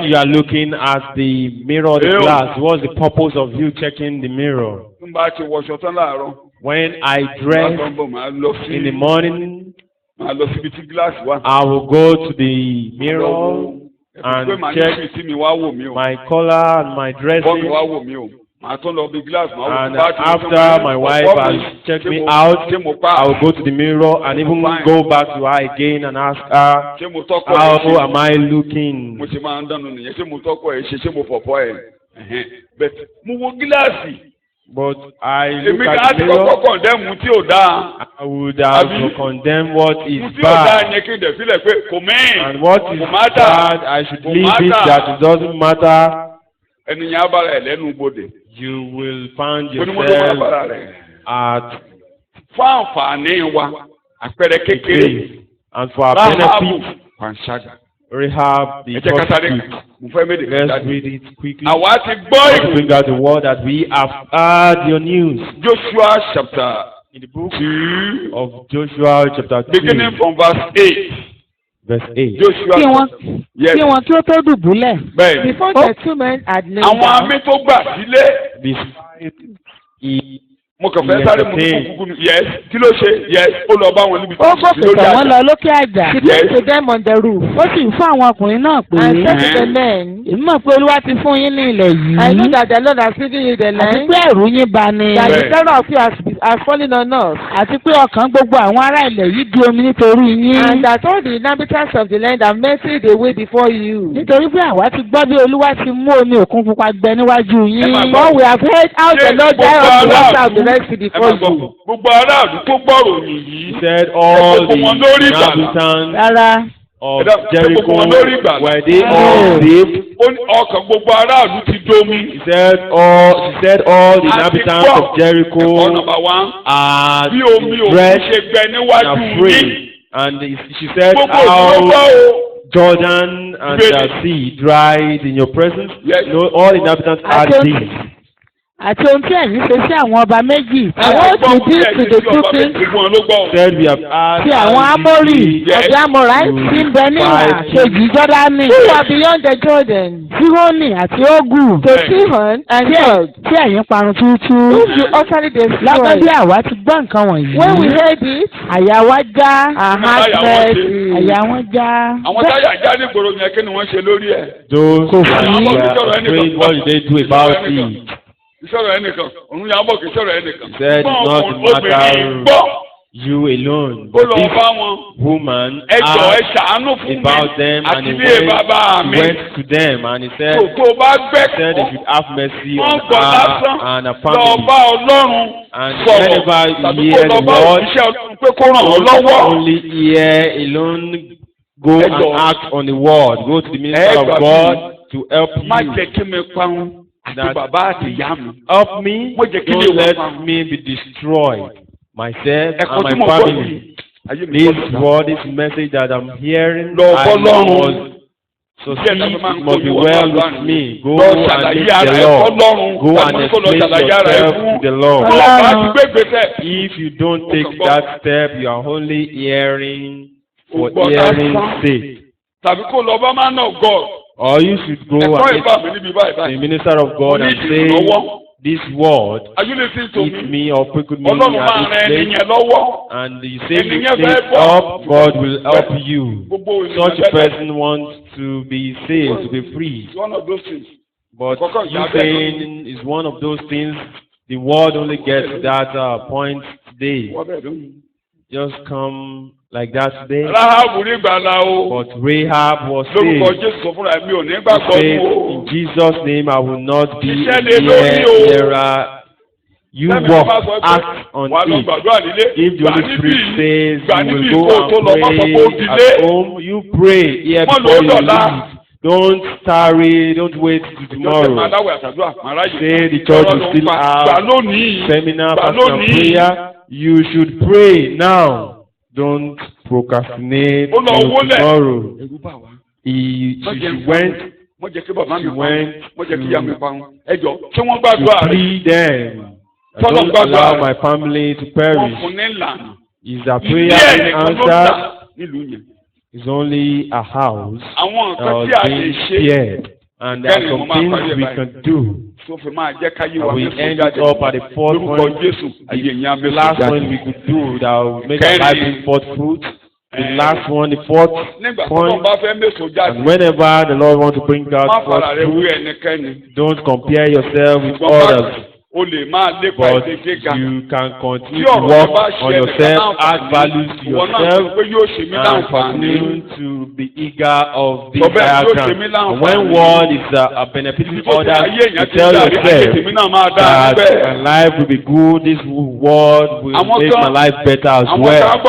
you are looking at the mirror, the glass, what's the purpose of you checking the mirror? When I dress in the morning, I will go to the mirror and check my color and my dressing. And after my wife has checked me out, I will go to the mirror and even go back to her again and ask her, how am I looking? But I look at the mirror, I would have condemned what is bad. And what is bad, I should leave it that it doesn't matter. You will find yourself at a grave. And for our benefit, Rahab the prostitute. Let's read it quickly. Let's bring out the word that we have heard your news. Joshua chapter In the book of Joshua chapter 2. beginning from verse 8. Verse 8. Joshua yes. Kí wọn kí ó tó dùbúlẹ̀. Bẹ́ẹ̀ni. Before the two men had lain Àwọn down. àmì tó gbà sílé. Mo kàn fẹ́ sáré mu kúkú yes kí ló ṣe yes ó lọ bá wọn níbi Ó gòkè tọ̀ wọ́n lọ lókè àjà. Yes. He came to them on the roof. Ó sì fún àwọn ọkùnrin náà pé. And said to the men. Èmi mọ̀ pé Olúwa ti fún yín ní ilẹ̀ yìí. I know that the Lord has given you the land. Àti pé ẹ̀rù yín bà ni. That the terror of you has fallen on us. Àti pé ọkàn gbogbo àwọn ará ilẹ̀ yìí di omi nítorí yín. And that all the inhabitants of the land are melted away before you. Nítorí pé àwa ti gbọ́ bí Olúwa ti mú omi òkun pupa gbẹ níwájú yín. But we have heard how the Lord died on the water of the Red Sea before you. Gbogbo aráàlú tó gbọ́rọ̀ yìí. Said all the inhabitants of Jericho were they all saved? Ọkàn gbogbo aráàlú ti domi. She said all the inhabitants of Jericho are dressed and afraid. And she said how Jordan and the sea dried in your presence. No, all inhabitants are dead. Àti ohun tí ẹ̀yin ṣe sí àwọn ọba méjì. Àwọn tó dín to the two kings. Said we have asked. Ti àwọn Amórì ọ̀dọ́ Amórì ti ń bẹ ní ìhà kejì Jọ́dánì. Who are beyond the Jordan? Sihoni àti Ogu. To Sihon and Og. Tí ẹ̀yin parun túútú. Whom you utterly destroyed. Lábẹ́ bí àwa ti gbọ́ nǹkan wọ̀nyí. When we heard it. Àyà wa já. Àyà wọn já. Àwọn táyà já ní ìgboro yẹn kí ni wọ́n ṣe lórí ẹ̀. Those who were afraid, what did they do about it? Ìṣòro ẹnìkan, òun yà bọ̀ kì í ṣòro ẹnìkan. He said not matter you alone, but this woman asked about them and he went to them and he said they should have mercy on her and her family. And whenever you hear the word, only hear alone, go and act on the word. Go to the minister of God to help you. That help me, don't let me be destroyed, myself and my family. This word, this message that I'm hearing, I must succeed, it must be well with me. Go and meet the Lord. Go and explain yourself to the Lord. If you don't take that step, you are only hearing for hearing's sake. Or you should go and meet the minister of God and say, this word, eat me or prickle me at this place. And you say this up, God will help you. Such a person wants to be saved, to be free. But you saying is one of those things, the word only gets that point today. Just come like that today. But Rahab was saved. In Jesus' name, I will not be here. You walk, act on it. If the Holy Spirit says you will go and pray at home, you pray here before you leave. Don't tarry, don't wait till tomorrow. Say the church will still have seminar, personal prayer. You should pray now. Don't procrastinate till tomorrow. She went to plead them. I don't allow my family to perish. Is a prayer being answered? It's only a house being spared. And there are some things we can do. We end it up at the fourth point. The last one we could do that will make our life bring forth fruit. The last one, the fourth point. And whenever the Lord wants to bring out forth fruit, don't compare yourself with others. But you can continue to work on yourself, add values to yourself, and continue to be eager of this diagram. When word is a benefit to others, you tell yourself that my life will be good, this word will make my life better as well.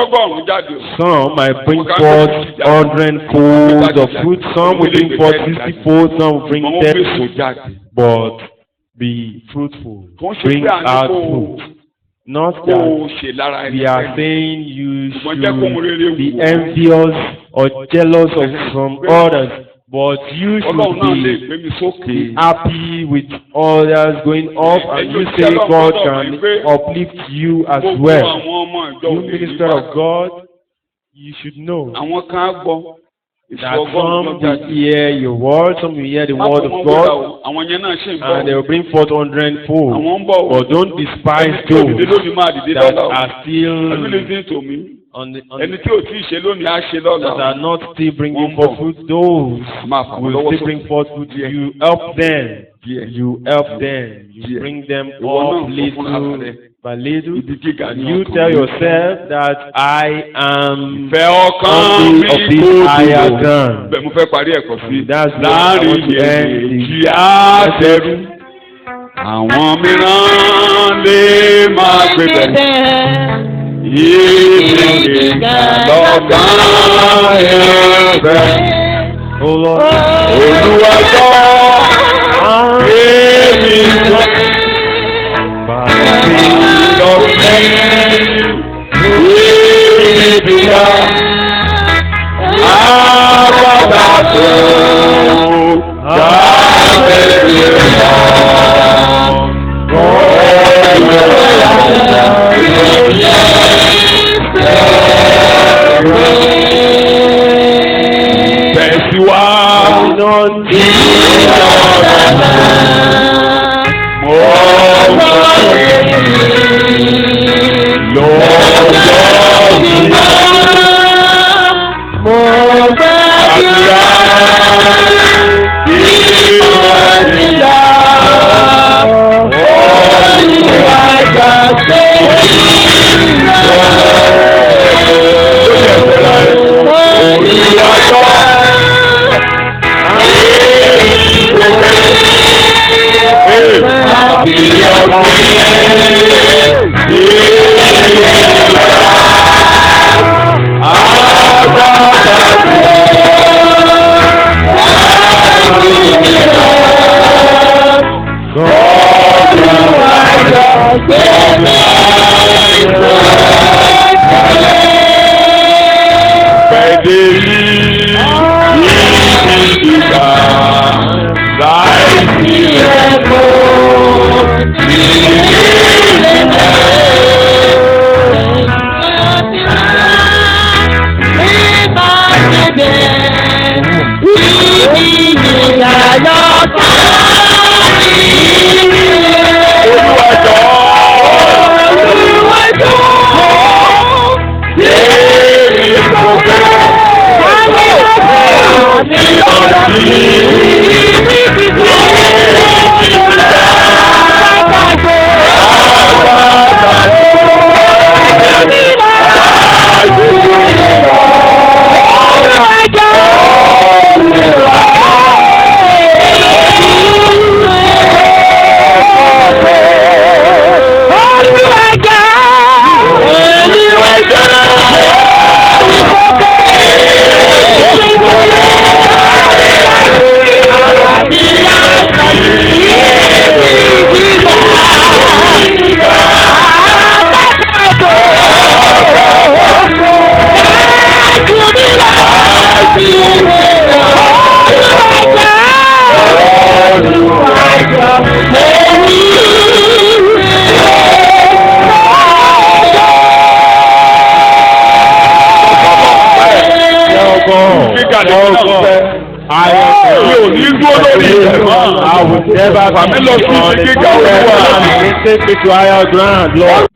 Some might bring forth 100 folds of fruit, some will bring forth 60 folds, some will bring 10 folds. But be fruitful. Bring out fruit. Not kó o ṣe lára that ẹni we are pẹ̀lú. saying you Ṣùgbọ́n jẹ́ kó ohun rere should be wù ọ́. envious or jealous from others, but you Ọlọ́run náà lè should gbé mi sókè. be happy with others going up, and you say God can uplift you as Gbogbo well. àwọn ọmọ ìjọ You òní minister of God, you should know àwọn kan á gbọ́. that some will hear your word, some will hear the word of God, àwọn yẹn náà ṣe ń and they bọ̀. will bring forth 100-fold. Àwọn ń bọ̀. But don't despise Ẹni tí ò dìde those lónìí máa dìde that lọ́la o. are Have you still listened to me? on Ẹni tí ò tí ì ṣe lónìí á ṣe lọ́la that o. are not still bringing forth fruit, those Máa fà wọ́n will lọ́wọ́ still sókè. bring forth fruit. You help them. Díẹ̀. You help them. You Díẹ̀. bring them Ìwọ náà up sọ fún ara little rẹ. by little. Ibi gíga ni You ọkàn tell mi. yourself that I am Ìfẹ́ ọkàn something mi of kò this higher dúró. ground. Bẹ́ẹ̀ mo fẹ́ parí ẹ̀kọ́ sí. That's what I Láàrin want to end èjì the àtẹrù. Àwọn mìíràn lè máa gbé bẹ̀. Ibi gíga lọ́kàn ẹ̀fẹ̀. Oh Lord. Olúwa gbọ́ èmi sọ. Lọ sí ibi gíga. Àpáta tó dábẹ́rẹ́ lọ. I will never be on the ground. Take me to higher ground, Lord.